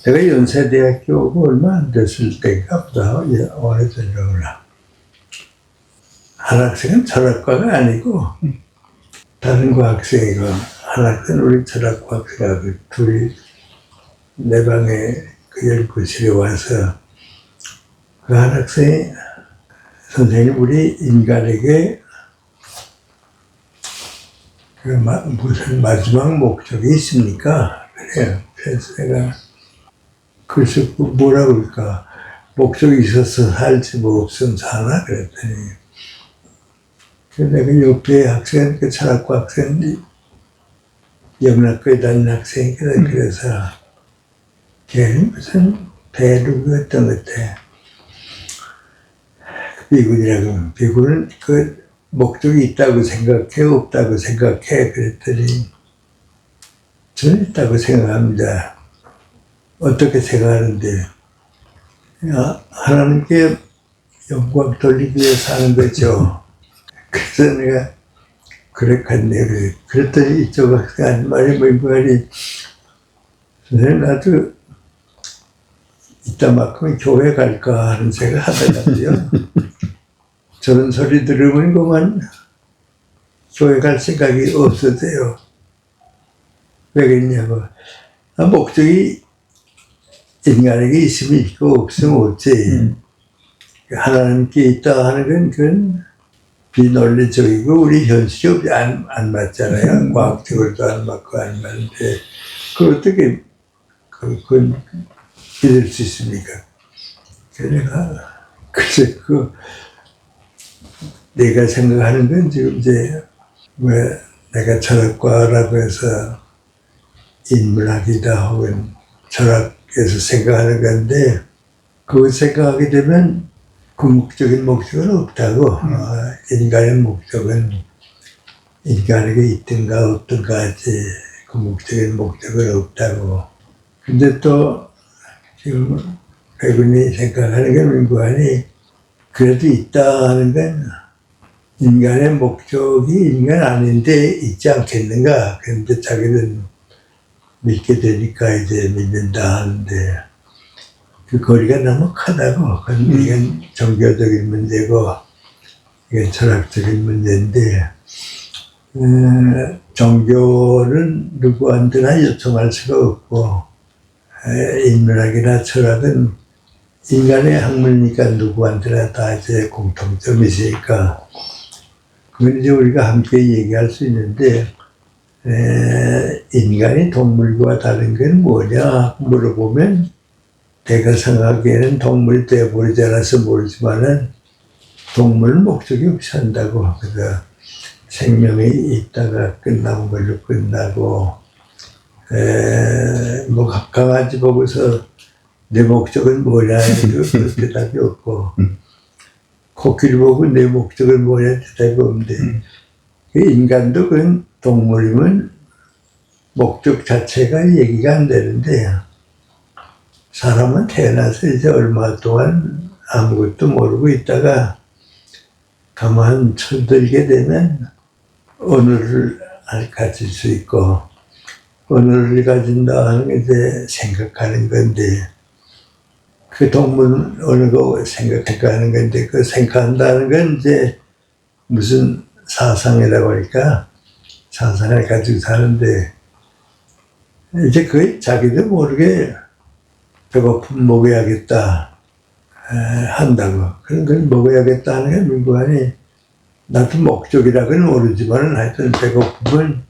내가 연세대학교 오고 얼마 안 됐을 때인가 보다. 오래전이구나. 한 학생은 철학과가 아니고 다른 과학생이고 한 학생은 우리 철학과학생하고 둘이 내 방에 그 연구실에 와서 그 한 학생이 선생님 우리 인간에게 그 무슨 마지막 목적이 있습니까? 그래요. 그래서 내가 그래서 뭐라 그럴까 목적이 있어서 살지 뭐 없으면 사나 그랬더니 그래서 내가 옆에 학생 그 철학과 학생 영락교에 다니는 학생이거든. 그래서 걔는 무슨 배루였던 것 같아. 비군이라고 하면 비군은 그 목적이 있다고 생각해 없다고 생각해 그랬더니 저는 있다고 생각합니다. 어떻게 생각하는데 하나님께 영광 돌리기 위해서 하는 거죠. 그래서 내가 그랬겠네. 그랬더니 이쪽 학생 한 말이 뭐니 선생님 나도 이따만큼은 교회 갈까 하는 생각 하더라고요. 저런 소리 들으면 그만 교회 갈 생각이 없어져요. 왜 그러냐고. 목적이 인간에게 있으면 있고 없으면 없지. 하나님께 있다 하는 건 그건 비논리적이고 우리 현실이 안 맞잖아요. 과학적으로도 안 맞고 안 맞는데 그걸 어떻게 그건 믿을 수 있습니까? 그래서 내가 생각하는 건 지금 이제 왜 내가 철학과라고 해서 인문학이다 혹은 철학에서 생각하는 건데 그걸 생각하게 되면 궁극적인 목적은 없다고. 인간의 목적은 인간에게 있든가 없든가 하지 궁극적인 목적은 없다고. 근데 또 지금 배군이 생각하는 게 민구안이 그래도 있다 하는 건 인간의 목적이 인간 아닌데 있지 않겠는가. 그런데 자기는 믿게 되니까 이제 믿는다 하는데 그 거리가 너무 크다고. 이건 종교적인 문제고 이건 철학적인 문제인데 종교는 누구한테나 요청할 수가 없고 인문학이나 철학은 인간의 학문이니까 누구한테나 다 이제 공통점이 있으니까 그건 이제 우리가 함께 얘기할 수 있는데 인간이 동물과 다른 건 뭐냐 물어보면 내가 생각하기에는 동물이 되어버리지 않아서 모르지만은 동물은 목적이 없이 산다고. 그래서 생명이 있다가 끝나는 걸로 끝나고 뭐 강아지 보고서 내 목적은 뭐냐 그 대답이 없고 코끼리 보고 내 목적은 뭐냐 대답이 없는데 인간도 그건 동물이면 목적 자체가 얘기가 안 되는데 사람은 태어나서 이제 얼마 동안 아무것도 모르고 있다가 가만 철들게 되면 언어를 가질 수 있고 언어를 가진다 하는 게 이제 생각하는 건데 그 동물 언어가 생각하는 건데 그 생각한다는 건 이제 무슨 사상이라고 하니까 사상을 가지고 사는데 이제 거의 자기도 모르게 배고픔 먹어야겠다 한다고. 그런 걸 먹어야겠다 하는 게 민구안이 나도 목적이라고는 모르지만 하여튼 배고픔은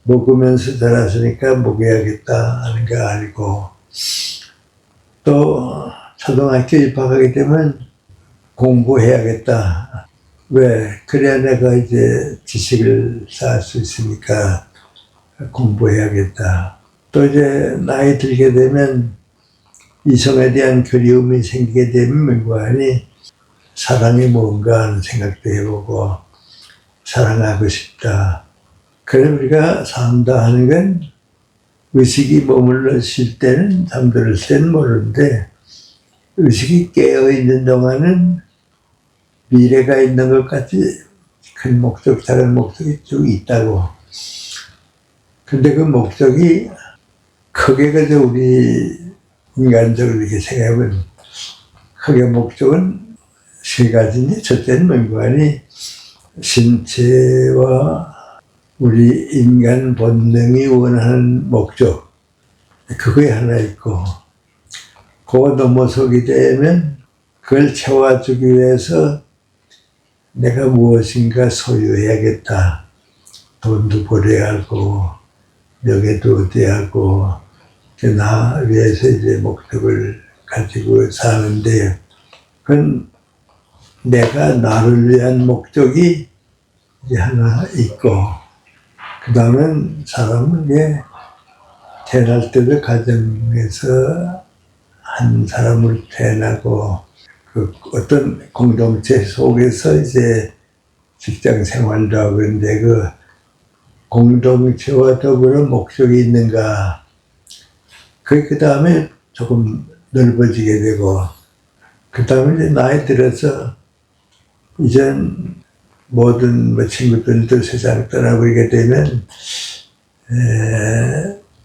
먹으면서 자랐으니까 먹어야겠다 하는 거 알고 또 초등학교 입학하게 되면 공부해야겠다. 왜? 그래야 내가 이제 지식을 쌓을 수 있으니까 공부해야겠다. 또 이제 나이 들게 되면 이성에 대한 그리움이 생기게 되면 민구안이 사랑이 뭔가 하는 생각도 해보고 사랑하고 싶다. 그래 우리가 산다 하는 건 의식이 머물러 쉴 때는 잠들을 때는 모르는데 의식이 깨어있는 동안은 미래가 있는 것 같이 큰 목적, 작은 목적이 쭉 있다고. 근데 그 목적이 크게 그저 우리 인간적으로 이렇게 생각하면 크게 목적은 세 가지인데, 첫째는 뭔가니 신체와 우리 인간 본능이 원하는 목적, 그거에 하나 있고, 그거 넘어서게 되면 그걸 채워주기 위해서 내가 무엇인가 소유해야겠다. 돈도 벌어야 하고, 명예도 얻어야 하고, 나 위해서 이제 목적을 가지고 사는데, 그건 내가 나를 위한 목적이 이제 하나 있고, 그 다음은 사람은 이제 태어날 때도 가정에서 한 사람을 태어나고, 그 어떤 공동체 속에서 이제 직장 생활도 하고, 그런데 그 공동체와 더불어 목적이 있는가, 그 다음에 조금 넓어지게 되고, 그 다음에 이제 나이 들어서 이젠 모든 뭐 친구들도 세상 떠나버리게 되면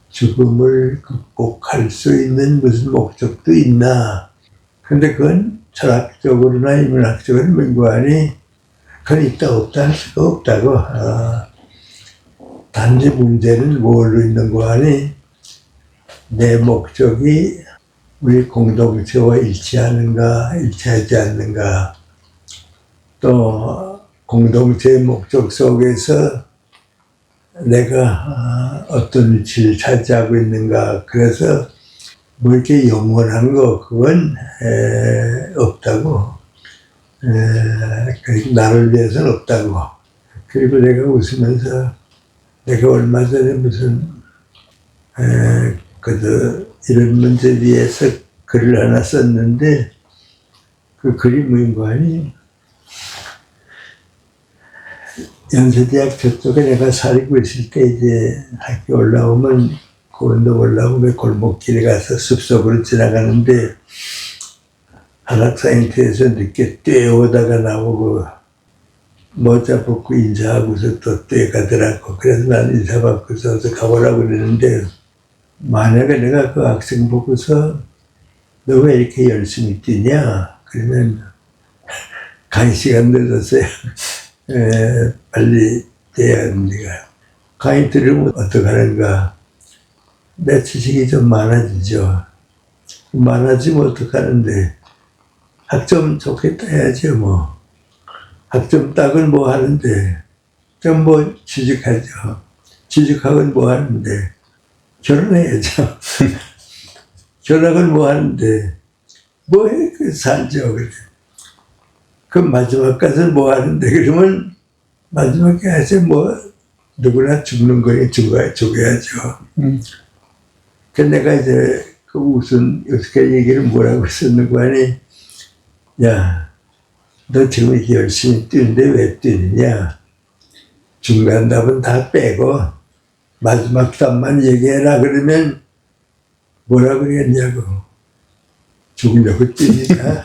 죽음을 극복할 수 있는 무슨 목적도 있나. 근데 그건 철학적으로나 인문학적으로 명구하니 그건 있다 없다 할 수가 없다고. 단지 문제는 뭘로 있는 거 하니 내 목적이 우리 공동체와 일치하는가 일치하지 않는가, 또 공동체의 목적 속에서 내가 어떤 위치를 차지하고 있는가. 그래서 뭐 이렇게 영원한 거 그건 없다고. 나를 위해서는 없다고. 그리고 내가 웃으면서 내가 얼마 전에 무슨 이런 문제에 대해서 글을 하나 썼는데, 그 글이 뭐인 거 아니? 연세대학 저쪽에 내가 살고 있을 때 이제 학교 올라오면 고원도 올라오면 골목길에 가서 숲속으로 지나가는데 한학사인터에서 늦게 뛰어오다가 나오고 모자 벗고 인사하고서 또 뛰어가더라고. 그래서 난 인사 받고서 어서 가보라고 그러는데, 만약에 내가 그 학생 보고서 너 왜 이렇게 열심히 뛰냐? 그러면 강의 시간 늦었어요. 빨리 뛰어야 합니다. 강의 들으면 어떡하는가? 내 지식이 좀 많아지죠. 많아지면 어떡하는데? 학점 좋게 따야죠, 뭐. 학점 따건 뭐 하는데? 좀 뭐 취직하죠. 취직하건 뭐 하는데? 결혼해야죠. 결혼은 뭐 하는데? 뭐 해? 살죠. 그래. 그럼 마지막까지는 뭐 하는데? 그러면 마지막에 하지 뭐, 누구나 죽는 거에 죽어야죠. 그 내가 이제 그 무슨 어떻게 얘기를 뭐라고 썼는 거 아니? 야, 너 지금 이렇게 열심히 뛰는데 왜 뛰느냐? 중간 답은 다 빼고 마지막 답만 얘기해라. 그러면 뭐라 그랬냐고. 죽으려고 뜁니다.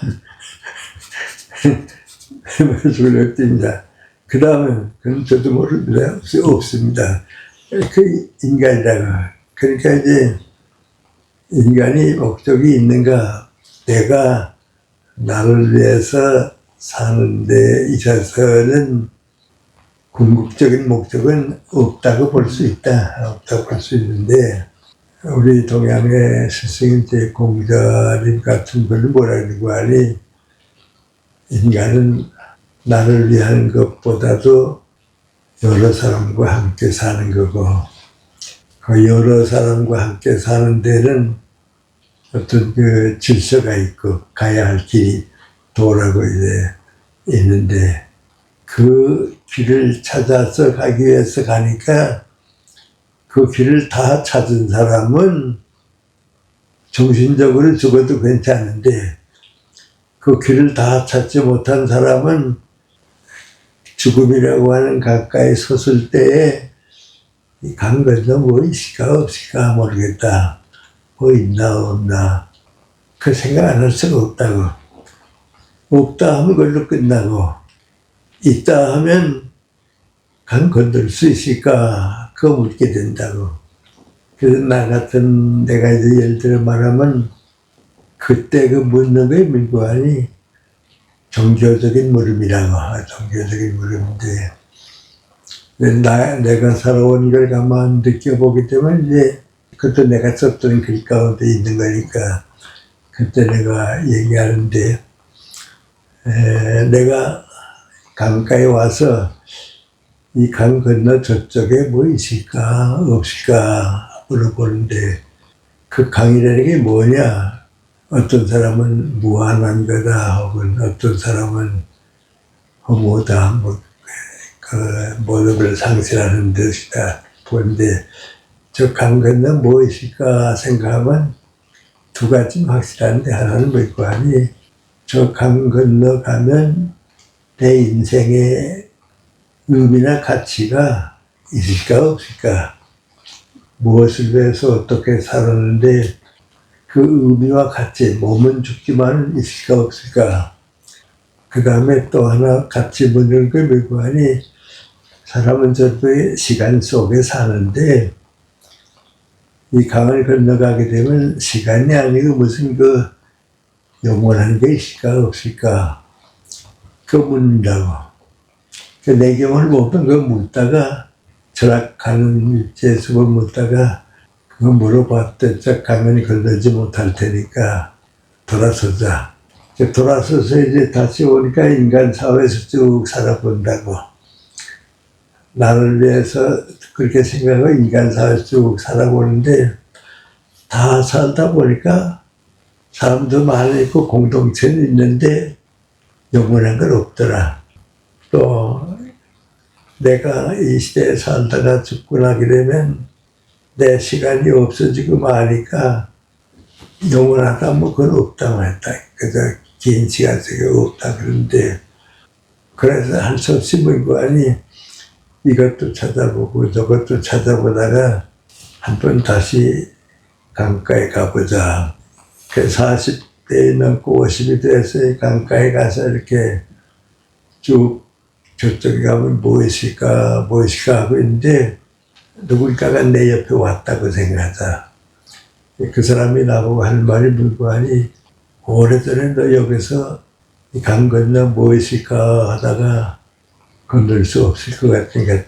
죽으려고 뜁니다. 그 다음에 그건 저도 모릅니다. 없습니다. 그 인간이라고. 그러니까 이제 인간이 목적이 있는가, 내가 나를 위해서 사는 데 있어서는 궁극적인 목적은 없다고 볼 수 있다. 없다고 볼 수 있는데, 우리 동양의 스승인 제공자님 같은 분은 뭐라 그러는 거 아니? 인간은 나를 위한 것보다도 여러 사람과 함께 사는 거고, 그 여러 사람과 함께 사는 데는 어떤 그 질서가 있고 가야 할 길이 도라고 이제 있는데, 그 길을 찾아서 가기 위해서 가니까 그 길을 다 찾은 사람은 정신적으로 죽어도 괜찮은데, 그 길을 다 찾지 못한 사람은 죽음이라고 하는 가까이 섰을 때에 간 건너 뭐 있을까 없을까 모르겠다. 뭐 있나 없나. 그 생각 안 할 수가 없다고. 없다 하면 그걸로 끝나고, 있다 하면 간 건들 수 있을까? 그거 묻게 된다고. 그래서 나 같은, 내가 이제 예를 들어 말하면 그때 그 묻는 게 민구안이 종교적인 물음이라고, 종교적인 물음인데, 내가 살아온 걸 가만 느껴보기 때문에 이제 그때 내가 썼던 글 가운데 있는 거니까 그때 내가 얘기하는데, 내가 강가에 와서 이 강 건너 저쪽에 뭐 있을까 없을까 물어보는데 그 강이라는 게 뭐냐? 어떤 사람은 무한한 거다 혹은 어떤 사람은 허무다 뭐 그 모든 걸 상실하는 뜻이다 보는데 저 강 건너 뭐 있을까 생각하면 두 가지 확실한데 하나는 뭐고 하니 저 강 건너 가면 내 인생의 의미나 가치가 있을까 없을까 무엇을 위해서 어떻게 살았는데 그 의미와 가치 몸은 죽지만 있을까 없을까 그 다음에 또 하나 같이 묻는 걸 뭐고 하니 사람은 저도 시간 속에 사는데 이 강을 건너가게 되면 시간이 아니고 무슨 그 영원한 게 있을까 없을까 그거 묻는다고. 그 내경을 보면 그거 묻다가 철학하는 일제에서 묻다가 그거 물어봤더니 저 강을 건너지 못할 테니까 돌아서자. 돌아서서 이제 다시 오니까 인간 사회에서 쭉 살아본다고. 나를 위해서 그렇게 생각하고 인간 사회에서 쭉 살아보는데 다 살다 보니까 사람도 많이 있고 공동체는 있는데 영원한 건 없더라. 또 내가 이 시대에 살다가 죽고 나게 되면 내 시간이 없어지고 마니까 영원하다 뭐 그건 없다고 했다. 그래서 긴 시간 속에 없다 그런데 그래서 할 수 없이 물고 하니 이것도 찾아보고 저것도 찾아보다가 한번 다시 강가에 가보자. 그 40대 넘고 50이 돼서 강가에 가서 이렇게 쭉 저쪽에 가면 뭐 있을까 하고 있는데 누군가가 내 옆에 왔다고 생각하자. 그 사람이 나보고 할 말이 물고 하니 오래전에 너 여기서 강 건너 뭐 있을까 하다가 건널 수 없을 것 같으니까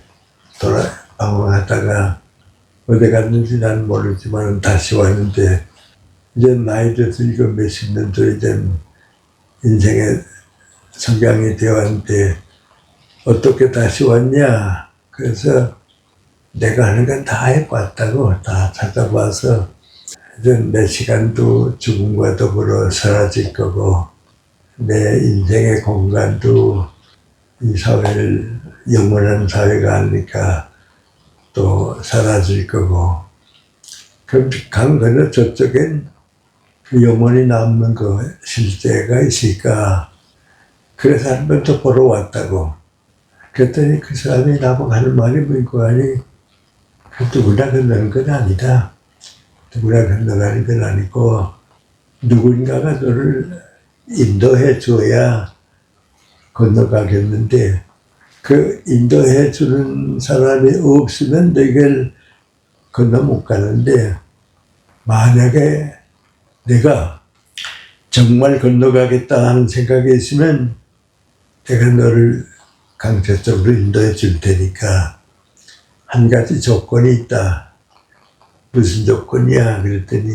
방황하다가 어디 갔는지 난 모르지만 다시 왔는데 이제 나이 들어서 이거 몇십 년도 된 인생의 성장이 되었는데 어떻게 다시 왔냐? 그래서 내가 하는 건 다 해봤다고 다 찾아봐서 이제 내 시간도 죽음과 더불어 사라질 거고 내 인생의 공간도 이 사회를 영원한 사회가 아니니까 또 사라질 거고 그럼 강 건너 저쪽엔 그 영원히 남는 그 실제가 있을까 그래서 한 번 더 보러 왔다고 그랬더니 그 사람이 나보고 하는 말이 뭐고 하니 그 누구나 건너는 건 아니다 누구나 건너가는 건 아니고 누군가가 너를 인도해 줘야 건너가겠는데 그 인도해 주는 사람이 없으면 너희를 건너 못 가는데 만약에 내가 정말 건너가겠다 하는 생각이 있으면 내가 너를 강제적으로 인도해 줄 테니까 한 가지 조건이 있다. 무슨 조건이야? 그랬더니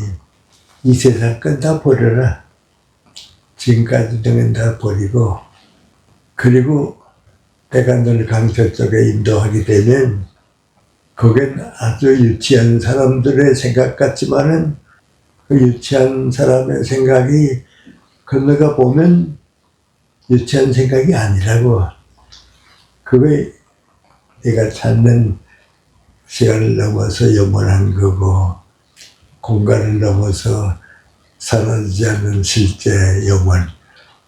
이 세상 건 다 버려라. 지금까지 등은 다 버리고 그리고 내가 너를 강제적으로 인도하게 되면 그건 아주 유치한 사람들의 생각 같지만은 그 유치한 사람의 생각이 건너가 보면 유치한 생각이 아니라고. 그게 내가 찾는 시간을 넘어서 영원한 거고 공간을 넘어서 사라지지 않는 실제 영원,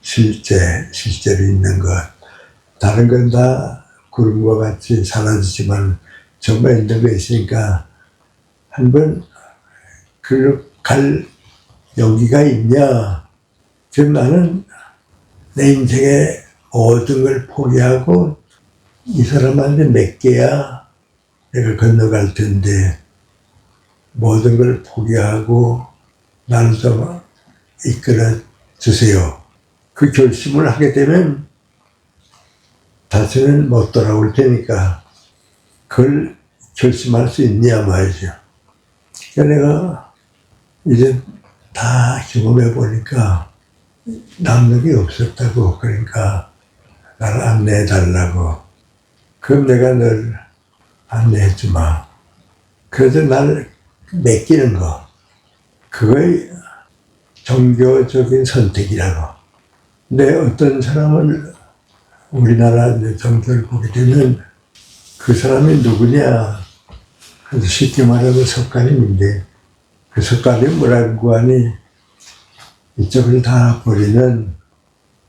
실제로 있는 것. 다른 건 다 구름과 같이 사라지지만 정말 있는 거 있으니까 한번 갈 용기가 있냐? 지금 나는 내 인생의 모든 걸 포기하고 이 사람한테 맡겨야 내가 건너갈 텐데 모든 걸 포기하고 나는 좀 이끌어 주세요. 그 결심을 하게 되면 다시는 못 돌아올 테니까 그걸 결심할 수 있냐 말이죠. 그러니까 내가 이제 다 경험해 보니까 남는 게 없었다고. 그러니까 나를 안내해 달라고. 그럼 내가 늘 안내해 주마. 그래서 나를 맡기는 거. 그거의 종교적인 선택이라고. 근데 어떤 사람을 우리나라 종교를 보게 되면 그 사람이 누구냐. 그래서 쉽게 말하면 석가님인데 그 석가님 뭐라고 하니 이쪽을 다 버리는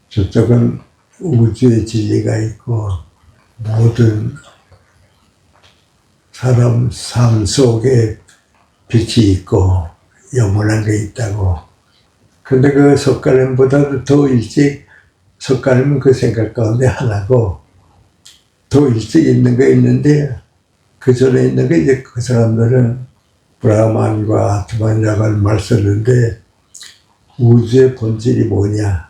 저쪽은 우주의 진리가 있고 모든 사람 삶 속에 빛이 있고 영원한 게 있다고. 근데 그 석가님보다도 더 일찍 석가님은 그 생각 가운데 하나고 더 일찍 있는 게 있는데 그 전에 있는 게 이제 그 사람들은 브라만과 아트만이라고 말 썼는데 우주의 본질이 뭐냐?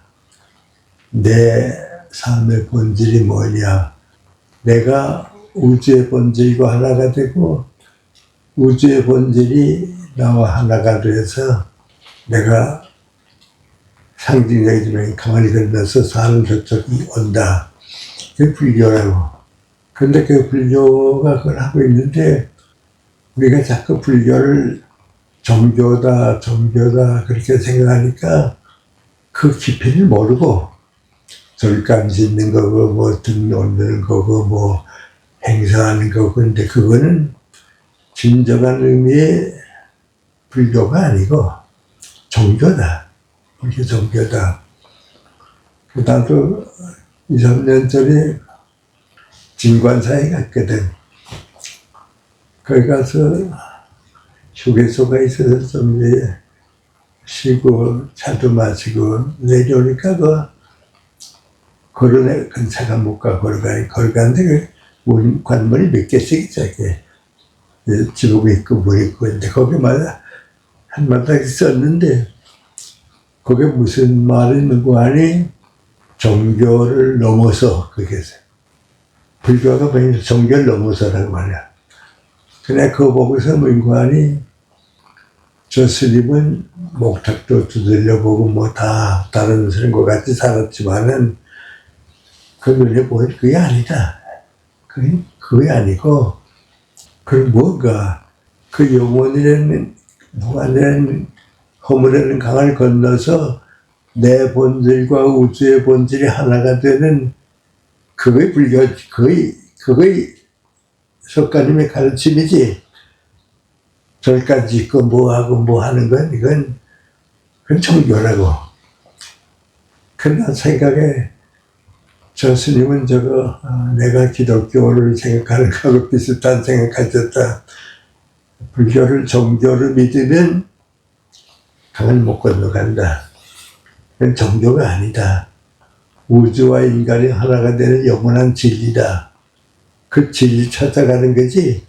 내 삶의 본질이 뭐냐? 내가 우주의 본질과 하나가 되고 우주의 본질이 나와 하나가 돼서 내가 상징적이지만 가만히 건너서 사는 저쪽이 온다. 그게 불교라고. 근데 그 불교가 그걸 하고 있는데 우리가 자꾸 불교를 종교다 그렇게 생각하니까 그 깊이를 모르고 절감 짓는 거고 뭐 등 놓는 거고 뭐 행사하는 거고. 근데 그거는 진정한 의미의 불교가 아니고 종교다. 불교 종교다. 나도 2, 3년 전에 진관사에 갔거든. 거기 가서 휴게소가 있어서 좀 쉬고 차도 마시고 내려오니까 걸어내 근처가 못 가. 걸어가는데 그 관문이 몇 개씩 있어. 지붕이 있고 뭐 있고. 근데 거기마다 한마다 썼는데 그게 무슨 말이 있는 거 아니? 종교를 넘어서 그게 불교가 뭐냐? 종교를 넘어서라고 말이야. 그냥 그거 보고서 뭐인거아니 저 스님은 목탁도 두들려보고 뭐 다 다른 스님과 같이 살았지만은 그 눈에 보이는 그게 아니다. 그게 아니고 그 뭔가 그 영혼이라는 무한이라는 허물이라는 강을 건너서 내 본질과 우주의 본질이 하나가 되는 그게 불교, 그게 석가님의 가르침이지. 절까지 짓고 뭐하고 뭐 하는 건 그건 종교라고. 그러나 생각에 저 스님은 내가 기독교를 생각하는 거하고 비슷한 생각하셨다. 불교를 종교를 믿으면 강을 못 건너간다. 그건 종교가 아니다. 우주와 인간이 하나가 되는 영원한 진리다. 그 진리 찾아가는 거지.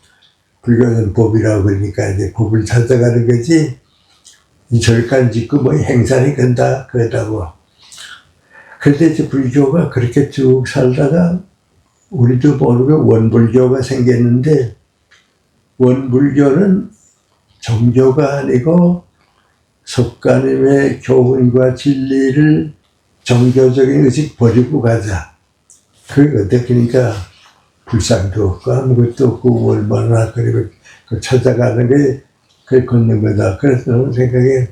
불교는 법이라고 그러니까 이제 법을 찾아가는 거지. 이 절간 짓고 뭐 행사니 건다 그러다고. 그런데 이제 불교가 그렇게 쭉 살다가 우리도 모르고 원불교가 생겼는데 원불교는 종교가 아니고 석가님의 교훈과 진리를 종교적인 의식 버리고 가자. 그게 어떻게니까 불상도 없고 아무것도 없고 얼마나 그리고 찾아가는 게 그게 걷는 거다. 그래서 저는 생각에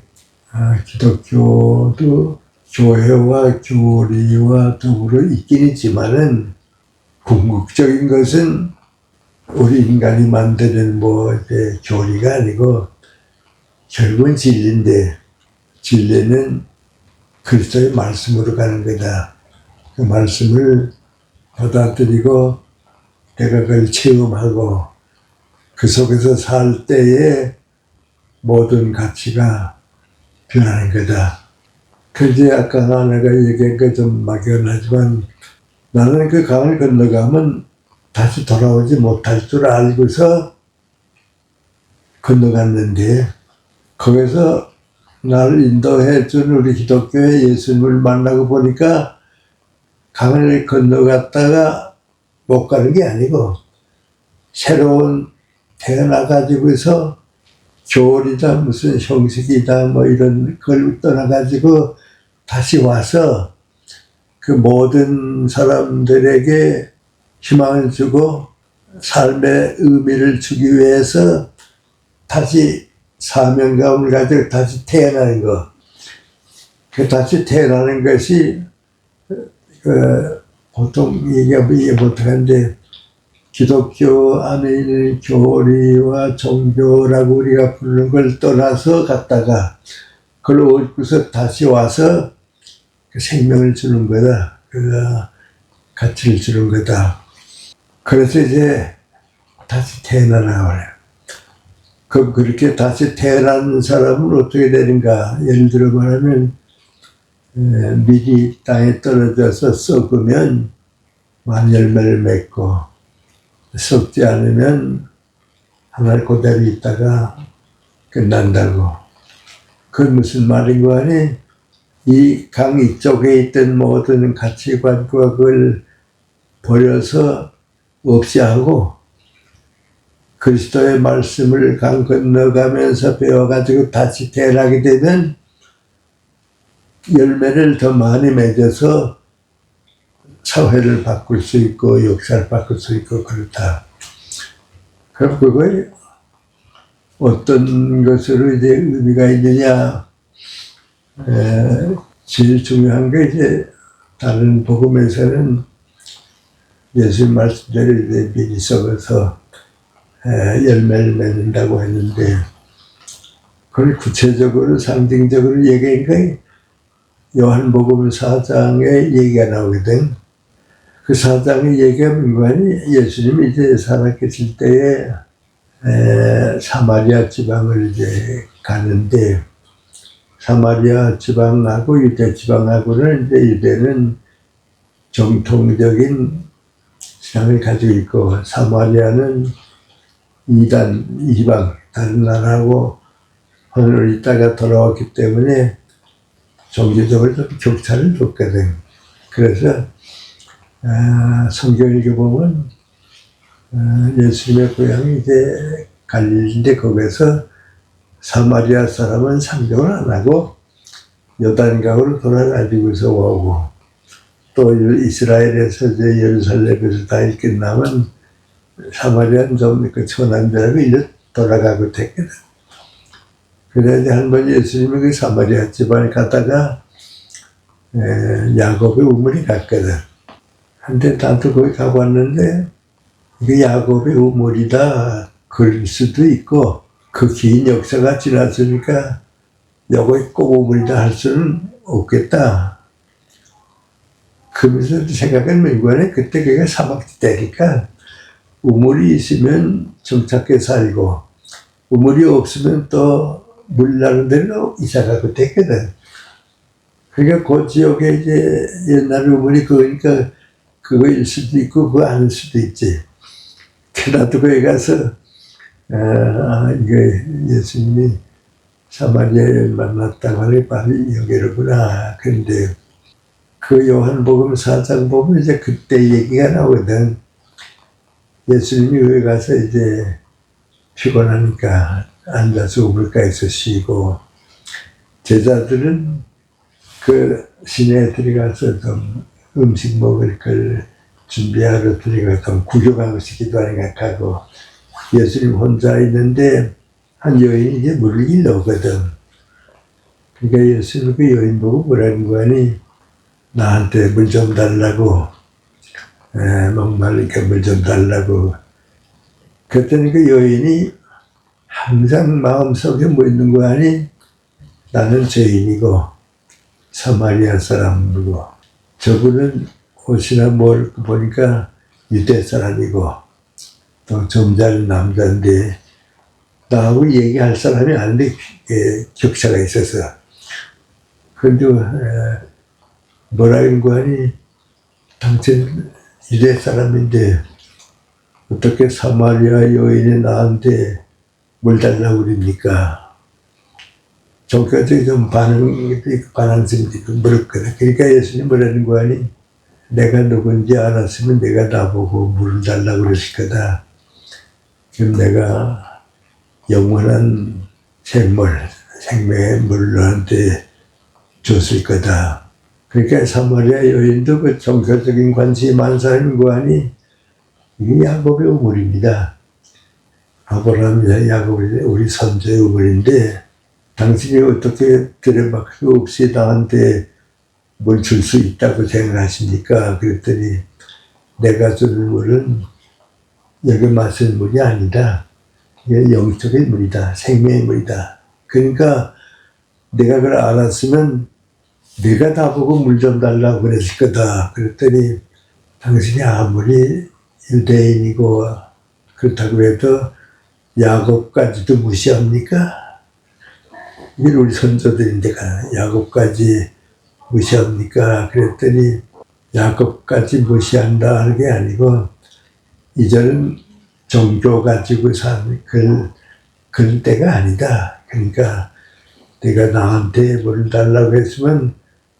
기독교도 교회와 교리와 더불어 있긴 있지만은 궁극적인 것은 우리 인간이 만드는 이제 교리가 아니고 결국은 진리인데 진리는 그리스도의 말씀으로 가는 거다. 그 말씀을 받아들이고 내가 그걸 체험하고 그 속에서 살 때에 모든 가치가 변하는 거다. 그런데 아까 내가 얘기한 거 좀 막연하지만 나는 그 강을 건너가면 다시 돌아오지 못할 줄 알고서 건너갔는데 거기서 나를 인도해 준 우리 기독교의 예수님을 만나고 보니까 강을 건너갔다가 못 가는 게 아니고 새로운 태어나가지고서 교리다 무슨 형식이다 뭐 이런 걸 떠나가지고 다시 와서 그 모든 사람들에게 희망을 주고 삶의 의미를 주기 위해서 다시 사명감을 가지고 다시 태어나는 것. 그 다시 태어나는 것이 보통 얘기하면 이해 못하는데 기독교 안에 있는 교리와 종교라고 우리가 부르는 걸 떠나서 갔다가 그걸 얻고서 다시 와서 그 생명을 주는 거다. 그 가치를 주는 거다. 그래서 이제 다시 태어나라 그래요. 그렇게 다시 태어난 사람은 어떻게 되는가? 예를 들어 말하면 미리 땅에 떨어져서 썩으면 열매를 맺고 썩지 않으면 하늘 그대로 있다가 끝난다고. 그건 무슨 말인 거 아니? 이 강 이쪽에 있던 모든 가치관과 그걸 버려서 없이 하고 그리스도의 말씀을 강 건너가면서 배워가지고 다시 태어나게 되면 열매를 더 많이 맺어서 사회를 바꿀 수 있고 역사를 바꿀 수 있고 그렇다. 그럼 그걸 어떤 것으로 이제 의미가 있느냐? 제일 중요한 게 이제 다른 복음에서는 예수님 말씀대로 이제 미리 썩어서 열매를 맺는다고 했는데 그걸 구체적으로 상징적으로 얘기한 게 요한복음 4장에 얘기가 나오거든. 그 4장의 얘기가 뭔가니 예수님이 이제 살아계실 때에 사마리아 지방을 이제 가는데 사마리아 지방하고 유대 지방하고는 이제 유대는 정통적인 신앙을 가지고 있고 사마리아는 이방 다른 나라하고 혼을 있다가 돌아왔기 때문에 종교적으로 좀 격차를 뒀거든. 그래서 성경 읽어보면 예수님의 고향이 이제 갈릴리인데 거기서 사마리아 사람은 상종을 안 하고 요단강으로 돌아가지고서 오고 또 이스라엘에서 이제 예루살렘에서 다일 끝나면 사마리아는 좀 천한 데라고 이제 돌아가고 됐거든. 그래서 한 번 예수님이 그 사마리아 집안에 갔다가 야곱의 우물이 갔거든. 근데 나도 거기 가봤는데 이게 야곱의 우물이다 그럴 수도 있고 그 긴 역사가 지났으니까 요거 꼭 우물이다 할 수는 없겠다. 그러면서 생각은 뭔가네 그때 그게 사막지대니까 우물이 있으면 정착해 살고 우물이 없으면 또 물 나는 데로 이사가고 됐거든. 그러니까 그 지역에 이제 옛날 우물이 그거니까 그거일 수도 있고 그거 아닐 수도 있지. 나도 거기 가서 이게 예수님이 사마리아에 만났다고 하니 바로 여기로구나. 그런데 그 요한복음 4장 보면 이제 그때 얘기가 나오거든. 예수님이 거기 가서 이제 피곤하니까 앉아서 우물가에서 쉬고 제자들은 그 시내에 들어가서 좀 음식 먹을 걸 준비하러 들어가서 좀 구경하고 싶기도 하고 예수님 혼자 있는데 한 여인이 이제 물을 일러오거든. 그러니까 예수님 그 여인 보고 뭐라는 거니 나한테 물 좀 달라고 목마르니까 물 좀 달라고. 그랬더니 그 여인이 항상 마음속에 뭐 있는 거 아니? 나는 죄인이고 사마리아 사람이고 저분은 옷이나 뭘 보니까 유대 사람이고 또 점잖은 남자인데 나하고 얘기할 사람이 아닌데 격차가 있어서 그런데 뭐라는 거 아니? 당신 유대 사람인데 어떻게 사마리아 여인이 나한테 물 달라고 그럽니까? 종교적인 좀 반항심도 있고 물었거든. 그러니까 예수님 뭐라는 거 아니? 내가 누군지 알았으면 내가 나보고 물을 달라고 그랬을 거다. 그럼 내가 영원한 생명의 물을 너한테 줬을 거다. 그러니까 사마리아 여인도 그 종교적인 관심이 많은 사람인 거 아니? 이게 야곱의 우물입니다. 아브라함이나 야곱이 우리 선조의 우물인데 당신이 어떻게 들여박을 수 없이 나한테 뭘 줄 수 있다고 생각하십니까? 그랬더니 내가 주는 물은 여기 마실 물이 아니다. 이게 영적인 물이다. 생명의 물이다. 그러니까 내가 그걸 알았으면 내가 나보고 물 좀 달라고 그랬을 거다. 그랬더니 당신이 아무리 유대인이고 그렇다고 해도 야곱까지도 무시합니까? 이게 우리 선조들인데 야곱까지 무시합니까? 그랬더니 야곱까지 무시한다 하는 게 아니고 이제는 종교 가지고 사는 그런 때가 아니다. 그러니까 내가 나한테 뭘 달라고 했으면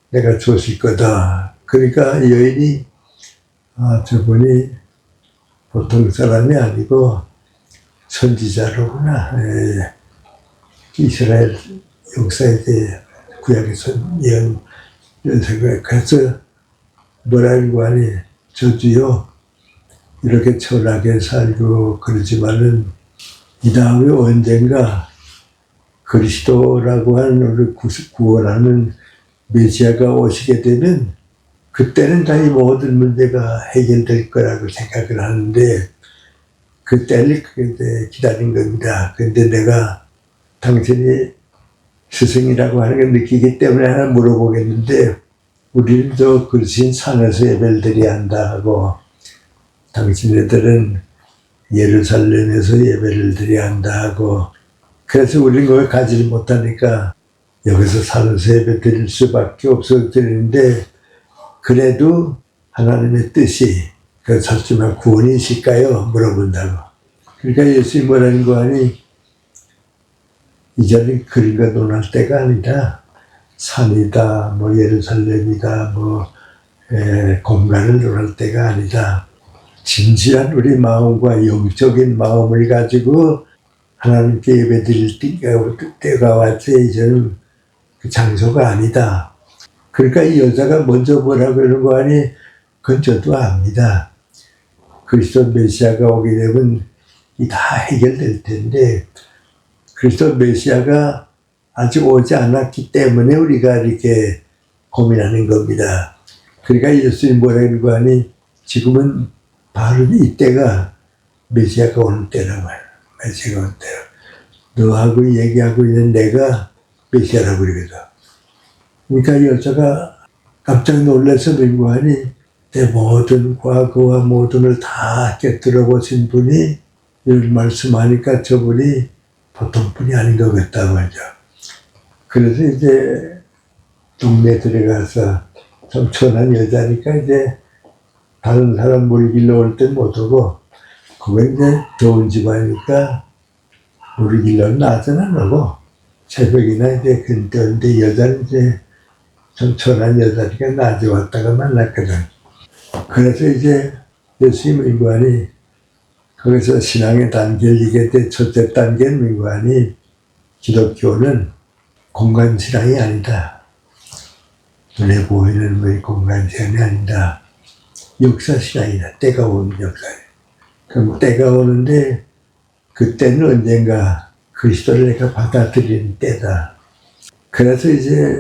내가 줬을 거다. 그러니까 여인이 저분이 보통 사람이 아니고 선지자로구나. 이스라엘 역사에 대해 구약에서 연생을 그래서 뭐라고 하니 저주요 이렇게 천하게 살고 그러지만은 이 다음에 언젠가 그리스도라고 하는 우리 구원하는 메시아가 오시게 되면 그때는 다 이 모든 문제가 해결될 거라고 생각을 하는데 그때를 기다린 겁니다. 그런데 내가 당신이 스승이라고 하는 걸 느끼기 때문에 하나 물어보겠는데 우리는 저 그리스인 산에서 예배를 드려야 한다 하고 당신네들은 예루살렘에서 예배를 드려야 한다 하고 그래서 우리는 그걸 가지를 못하니까 여기서 산에서 예배 드릴 수밖에 없어 드리는데 그래도 하나님의 뜻이 그 설주만 구원이 있을까요? 물어본다고. 그러니까 예수님이 뭐라는 거 아니? 이제는 그림과 논할 때가 아니다. 산이다, 뭐 예루살렘이다, 뭐 공간을 논할 때가 아니다. 진지한 우리 마음과 영적인 마음을 가지고 하나님께 예배드릴 때가 왔지 이제는 그 장소가 아니다. 그러니까 이 여자가 먼저 뭐라고 그러는 거 아니? 그건 저도 압니다. 그리스도 메시아가 오게 되면 이 다 해결될 텐데 그리스도 메시아가 아직 오지 않았기 때문에 우리가 이렇게 고민하는 겁니다. 그러니까 예수님이 뭐라는 거 아니? 지금은 바로 이때가 메시아가 오는 때라고 해요. 메시아가 오는 때라. 너하고 얘기하고 있는 내가 메시아라고 그러거든. 그러니까 여자가 깜짝 놀라서 그런 아니? 내 모든 과거와 모든을 다 깨뜨려 보신 분이 이런 말씀하니까 저분이 보통 분이 아닌 것 같다 말이죠. 그래서 이제 동네 들어가서 좀 천한 여자니까 이제 다른 사람 물 길러 올 때 못 오고 그거 이제 더운 집안이니까 물 길러 낮은 안 오고 새벽이나 이제 근처인데 여자는 이제 좀 천한 여자니까 낮에 왔다가 만났거든. 그래서 이제 예수님 민관이 거기서 신앙의 단계를 이게 때 첫째 단계는 민관이 기독교는 공간 신앙이 아니다. 눈에 보이는 뭐 공간 신앙이 아니다. 역사 신앙이다. 때가 오는 역사. 그럼 때가 오는데 그때는 언젠가 그리스도를 내가 받아들이는 때다. 그래서 이제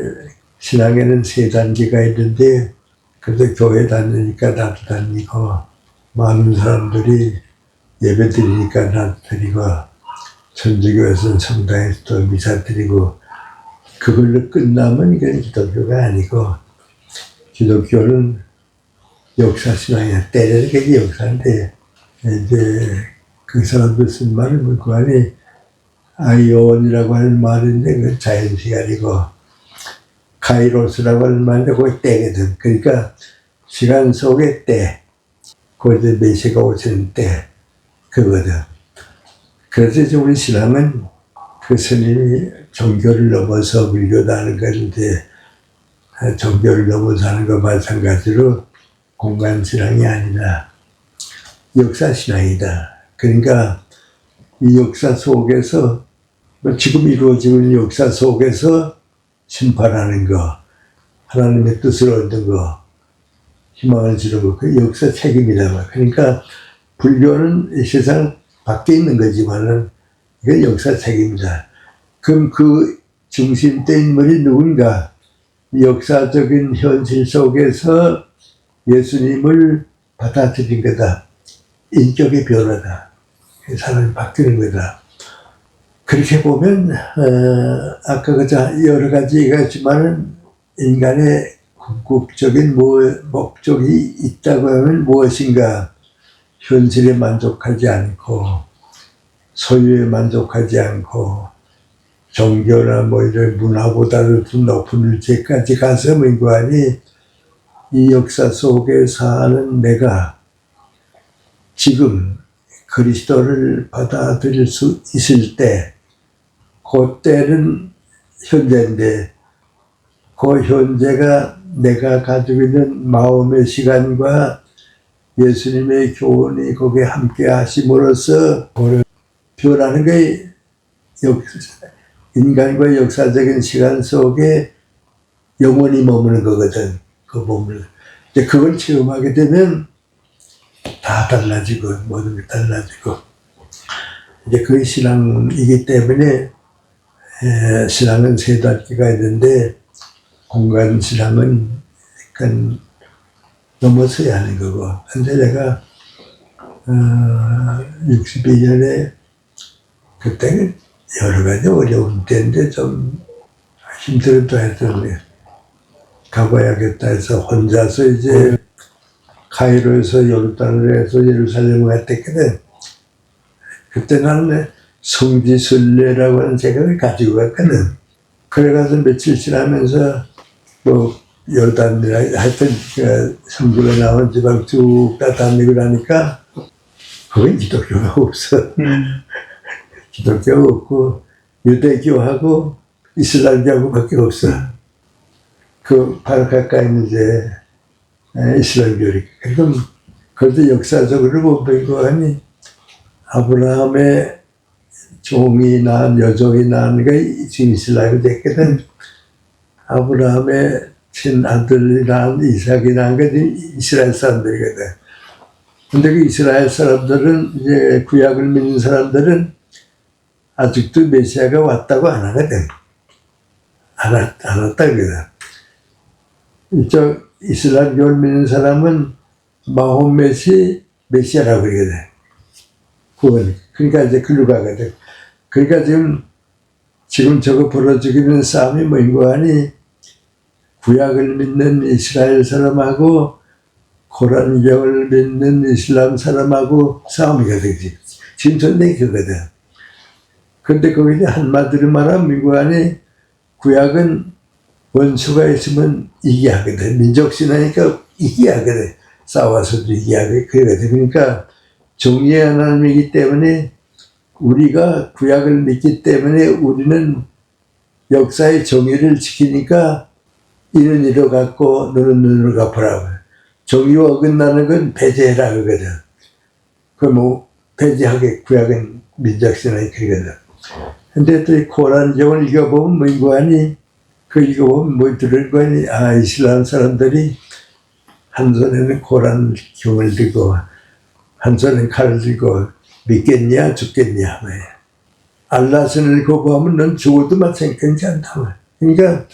신앙에는 세 단계가 있는데 그래도 교회 다니니까 나도 다니고 많은 사람들이 예배 드리니까 나도 드리고 천주교에서는 성당에서도 미사 드리고 그걸로 끝나면 이건 기독교가 아니고 기독교는 역사신앙이야. 때려는 게 역사인데 이제 그 사람들 쓴 말은 뭐고 하니 아이온이라고 하는 말인데 그 자연시간이고 카이로스라고 하는 말인데 그게 때거든. 그러니까 시간 속의 때, 거기서 메시가 오시는 때 그거든. 그래서 이제 우리 신앙은 그 스님이 종교를 넘어서 불교다 하는 건데 종교를 넘어서 하는 것 마찬가지로 공간신앙이 아니라 역사신앙이다. 그러니까 이 역사 속에서 지금 이루어지고 있는 역사 속에서 심판하는 거, 하나님의 뜻을 얻는 거, 희망을 주는 거, 그 역사 책임이다. 그러니까 불교는 이 세상 밖에 있는 거지만은 이게 역사 책임이다. 그럼 그 중심대 인물이 누군가? 역사적인 현실 속에서 예수님을 받아들인 거다. 인격의 변화다. 사람이 바뀌는 거다. 그렇게 보면 아까 여러 가지가 있지만 인간의 궁극적인 목적이 있다고 하면 무엇인가? 현실에 만족하지 않고 소유에 만족하지 않고 종교나 이런 문화보다도 더 높은 일체까지 가서 민관이 이 역사 속에 사는 내가 지금 그리스도를 받아들일 수 있을 때, 그때는 현재인데, 그 현재가 내가 가지고 있는 마음의 시간과 예수님의 교훈이 거기에 함께 하심으로써 변하는 게 인간과 역사적인 시간 속에 영원히 머무는 거거든. 그 몸을. 이제 그걸 체험하게 되면 다 달라지고, 모든 게 달라지고. 이제 그게 신앙이기 때문에, 신앙은 세 단계가 있는데, 공간 신앙은 약간 넘어서야 하는 거고. 근데 내가, 62년에, 그때는 여러 가지 어려운 때인데 좀 힘들었다 했더니, 가봐야겠다 해서 혼자서 이제 카이로에서 요르단을 해서 예루살렘을 갔댔거든. 그때 나는 성지순례라고 하는 생각을 가지고 갔거든. 그래가서 며칠 지나면서 요르단이나 하여튼 성지가 나온 지방 쭉 다 다니고 나니까 거긴 기독교가 없어. 기독교가 없고 유대교하고 이슬람교하고밖에 없어. 그 바로 가까이 있는 이제 이슬람교리. 그럼 그것도 역사적으로 보고 하니 아브라함의 종이 낳은 여종이 낳은 게 지금 이스라엘이 됐거든. 아브라함의 친아들이 낳은 이삭이 낳은 게 이스라엘 사람들이거든. 근데 그 이스라엘 사람들은 이제 구약을 믿는 사람들은 아직도 메시아가 왔다고 안 하거든. 안 왔다 그러거든. 이쪽 이슬람교를 믿는 사람은 마호멧이 메시아라고 그러거든. 구원. 그러니까 이제 글로 가거든. 그러니까 지금 저거 벌어지고 있는 싸움이 뭐인가 하니 구약을 믿는 이스라엘 사람하고 고란경을 믿는 이슬람 사람하고 싸움이거든. 지금 전쟁이 그거든. 근데 거기 한마디로 말하면 민구 안에 구약은 원수가 있으면 이기하거든. 민족신하니까 이기하거든. 싸워서도 이기하거든. 그러니까 정의의 하나님이기 때문에 우리가 구약을 믿기 때문에 우리는 역사의 정의를 지키니까 이는 이로 갚고 너는 눈으로 갚으라고. 정의와 어긋나는 건 배제해라 그거든. 배제하게 구약은 민족신하니 그러거든. 근데 또 이 코란경을 읽어보면 뭔고 하니 그 읽어보면 들을 거 아니 이슬람 사람들이 한 손에는 코란경을 들고 한 손에는 칼을 들고 믿겠냐 죽겠냐 알라신을 거부하면 넌 죽어도 마찬가지 않다. 그러니까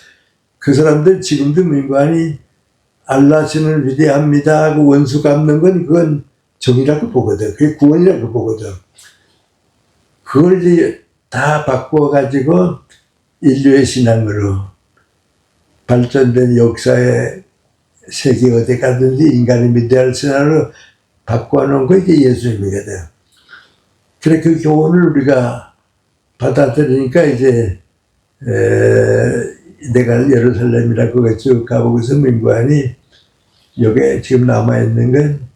그 사람들 지금도 뭔고 하니 알라신을 위대합니다 하고 원수 갚는 건 그건 정이라고 보거든. 그게 구원이라고 보거든. 그걸 이제 다 바꿔가지고 인류의 신앙으로 발전된 역사의 세계 어디 가든지 인간이 위대할 신앙으로 바꿔놓은 거 이게 예수님이거든. 그래 그 교훈을 우리가 받아들이니까 이제 내가 예루살렘이라고 쭉 가보고서 민구하니 여기에 지금 남아있는 건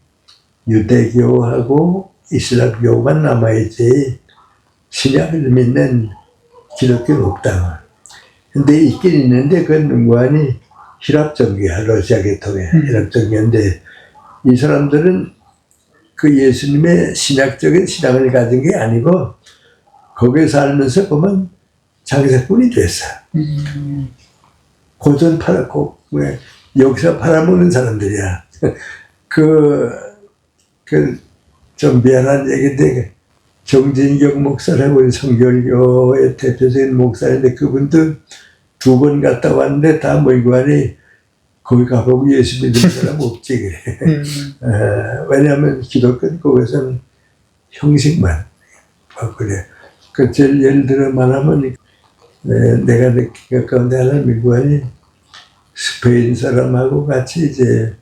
유대교하고 이슬람교만 남아있지 신약을 믿는 기독교는 없다. 근데 있긴 있는데 그건 문관이 혈압종교야. 러시아 계통의 혈압종교인데 이 사람들은 그 예수님의 신학적인 신앙을 가진 게 아니고 거기에 살면서 보면 장사꾼이 됐어. 고전 팔았고 여기서 팔아먹는 사람들이야. 좀 미안한 얘기인데 정진경 목사라고 우리 성결교의 대표적인 목사인데 그분도 2번 갔다 왔는데 다 모이관이 거기 가보고 예수 믿는 사람 없지 그래. 왜냐하면 기독교는 거기서는 형식만 그래. 그 제일 예를 들어 말하면 내가 느낀 것 가운데 하나 미국안이 스페인 사람하고 같이 이제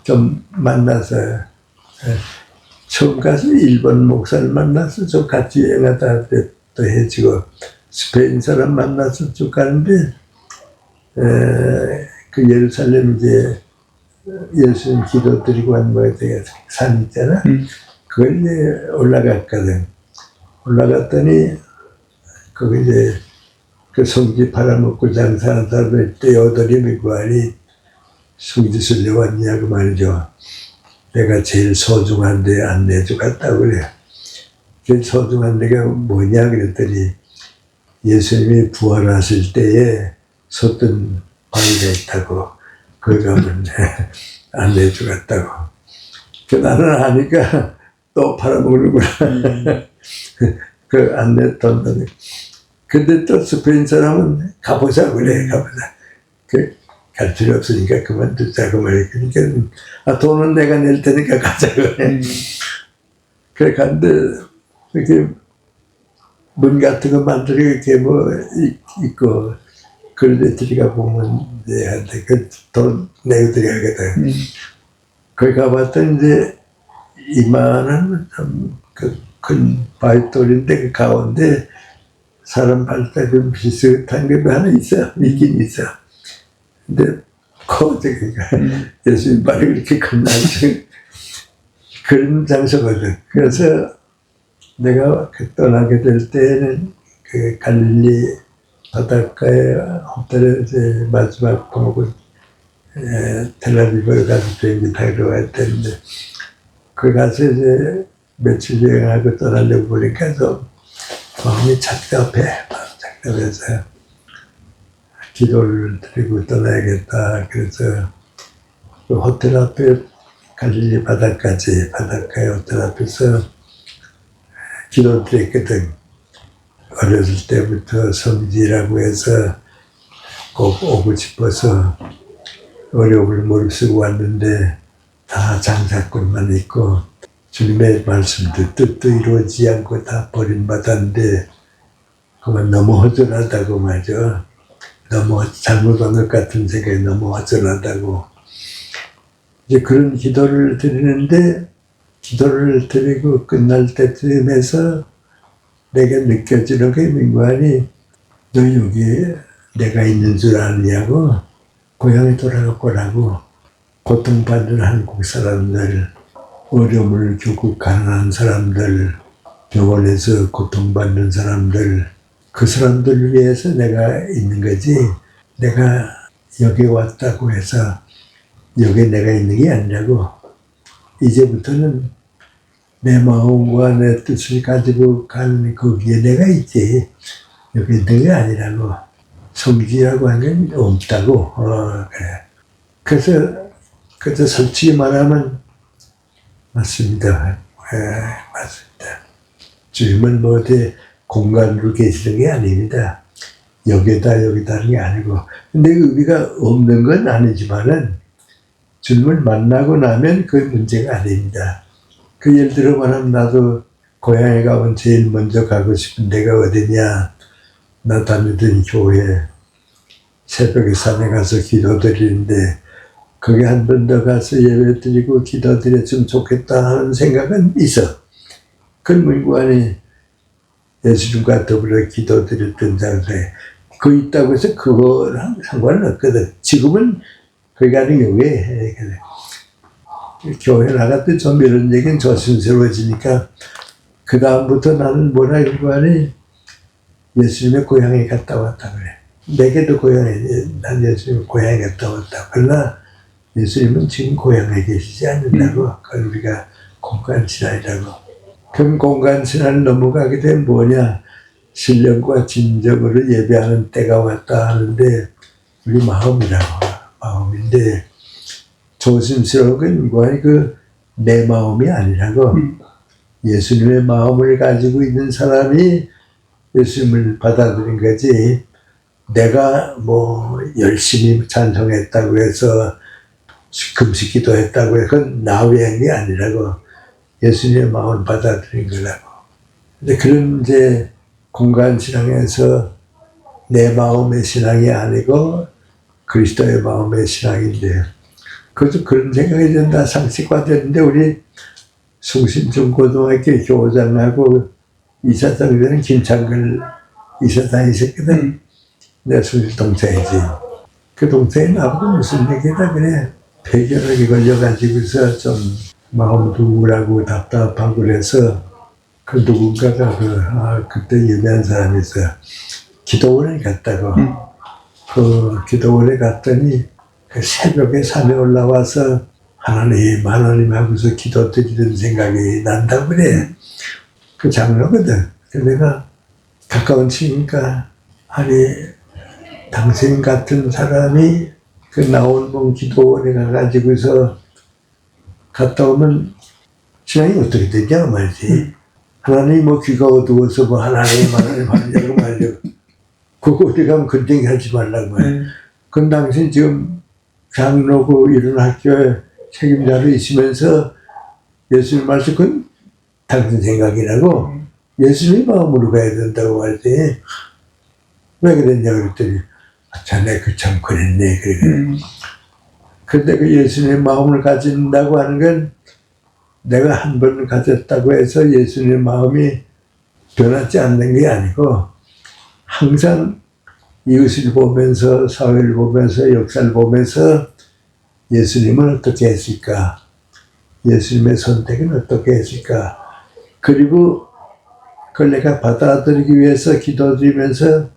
좀 만나서 처음 가서 일본 목사를 만나서 좀 같이 여행하다 또 해지고 스페인 사람 만나서 쭉 가는데 그 예루살렘 이제 예수님 기도 드리고 한 뭐에 대해 산 있잖아. 그걸 이제 올라갔거든. 올라갔더니 거기 이제 그 성지 팔아먹고 장사하는 사람들 떼어들이 미국안이 성지 쓸려 왔냐고 말이죠. 내가 제일 소중한 데 안내줘 갔다고 그래. 제일 소중한 데가 뭐냐 그랬더니 예수님이 부활하실 때에 섰던 바위가 있다고 거기 가면 안내줘 갔다고. 그 나는 아니까 또 팔아먹는구나. 그 안내 돈. 근데 또 스페인 사람은 가보자 그래 가보자. 갈 필요 없으니까 그만두자고 말해. 그러니까 돈은 내가 낼 테니까 가자 그래. 그래 갔는데 이렇게 문 같은 거 만들고 이렇게 뭐 있고 그런데 들어가 보면 내한테 그 돈 내고 들어가거든. 거기 가봤더니 이제 이만한 큰 바위돌인데 그 가운데 사람 발달 좀 비슷한 게 하나 있어. 있긴 있어. 근데 거기가 예수님 발이 그렇게 큰 그런 장소거든. 그래서 내가 떠나게 될 때는 그 갈릴리 바닷가에 호텔에 이제 마지막 보고 텔아비브를 가서 비행기 타러 갔는데 거기 가서 이제 며칠 여행하고 떠나려고 보니까 좀 마음이 착잡해서 기도를 드리고 떠나야겠다. 그래서 그 호텔 앞에 갈릴리 바닷가에 호텔 앞에서 기도 드렸거든. 어렸을 때부터 성지라고 해서 꼭 오고 싶어서 어려움을 무릅쓰고 왔는데 다 장사꾼만 있고 주님의 말씀도 뜻도 이루어지지 않고 다 버림받았는데 그만 너무 허전하다고 말이죠. 너무 잘못한 것 같은 생각이 너무 허전하다고. 이제 그런 기도를 드리는데 기도를 드리고 끝날 때쯤에서 내가 느껴지는 게 민관이 너 여기에 내가 있는 줄 아느냐고 고향에 돌아갈 거라고 고통받는 한국 사람들 어려움을 겪고 가난한 사람들 병원에서 고통받는 사람들 그 사람들을 위해서 내가 있는 거지 내가 여기 왔다고 해서 여기 내가 있는 게 아니라고 이제부터는 내 마음과 내 뜻을 가지고 가는 거기에 내가 있지 여기 있는 게 아니라고 성지라고 하는 게 없다고 그래. 그래서 솔직히 말하면 맞습니다. 맞습니다. 주님은 뭐 어디 공간으로 계시는 게 아닙니다. 여기다 하는 게 아니고 근데 의미가 없는 건 아니지만은 주님을 만나고 나면 그 문제가 아닙니다. 그 예를 들어 말하면 나도 고향에 가면 제일 먼저 가고 싶은 데가 어디냐. 나 다니던 교회 새벽에 산에 가서 기도드리는데 거기 한 번 더 가서 예배 드리고 기도드렸으면 좋겠다 하는 생각은 있어. 그 문관이 예수님과 더불어 기도드렸던 장소에 그 있다고 해서 그거랑 상관은 없거든. 지금은 거기 가는 게 왜? 교회 나갔더니 좀 이런 얘기는 조심스러워지니까 그 다음부터 나는 뭐라 이러고 하니 예수님의 고향에 갔다 왔다 그래. 내게도 고향에, 난 예수님 고향에 갔다 왔다. 그러나 예수님은 지금 고향에 계시지 않는다고. 그걸 우리가 공간신앙이라고. 그럼 공간신앙을 넘어가게 되면 뭐냐? 신령과 진정으로 예배하는 때가 왔다 하는데 우리 마음이라고. 마음인데 조심스러운 건 뭐야? 내 마음이 아니라고. 예수님의 마음을 가지고 있는 사람이 예수님을 받아들인 거지. 내가 뭐 열심히 찬송했다고 해서 금식 기도했다고 해서 그건 나 외행이 아니라고. 예수님의 마음을 받아들인 거라고. 근데 그런 이제 공간신앙에서 내 마음의 신앙이 아니고 그리스도의 마음의 신앙인데, 그것도 그런 생각이 든다. 상식화되는데 우리 숭신중고등학교 교장하고 이사장 되는 김창글 이사장이 있었거든. 내 숭신 동생이지. 그 동생이 나보고 무슨 얘기다 그래. 폐결핵에 걸려가지고서 좀 마음도 우울하고 답답하고 그래서 그 누군가가 그때 유명한 사람이 있어. 기도원에 갔다고. 그 기도원에 갔더니 그 새벽에 산에 올라와서 하나님 하고서 기도 드리는 생각이 난다고 그래. 그 장로거든. 그래서 내가 가까운 친구니까 아니 당신 같은 사람이 그 나온봉 기도원에 가가지고서 갔다 오면 신앙이 어떻게 되냐 말이지. 하나님 뭐 귀가 어두워서 뭐 하나님 하느냐고 말이야. 그거 어디 가면 그런 얘기 하지 말라고 말이야. 그건 당신 지금 장로고 이런 학교에 책임자로 있으면서 예수님 말씀 그건 당신 생각이라고 예수님의 마음으로 가야 된다고 말이지. 왜 그랬냐 그랬더니 자네 그 참 그랬네 그래. 근데 그 예수님의 마음을 가진다고 하는 건 내가 한 번 가졌다고 해서 예수님의 마음이 변하지 않는 게 아니고 항상 이웃을 보면서 사회를 보면서 역사를 보면서 예수님은 어떻게 했을까? 예수님의 선택은 어떻게 했을까? 그리고 그걸 내가 받아들이기 위해서 기도드리면서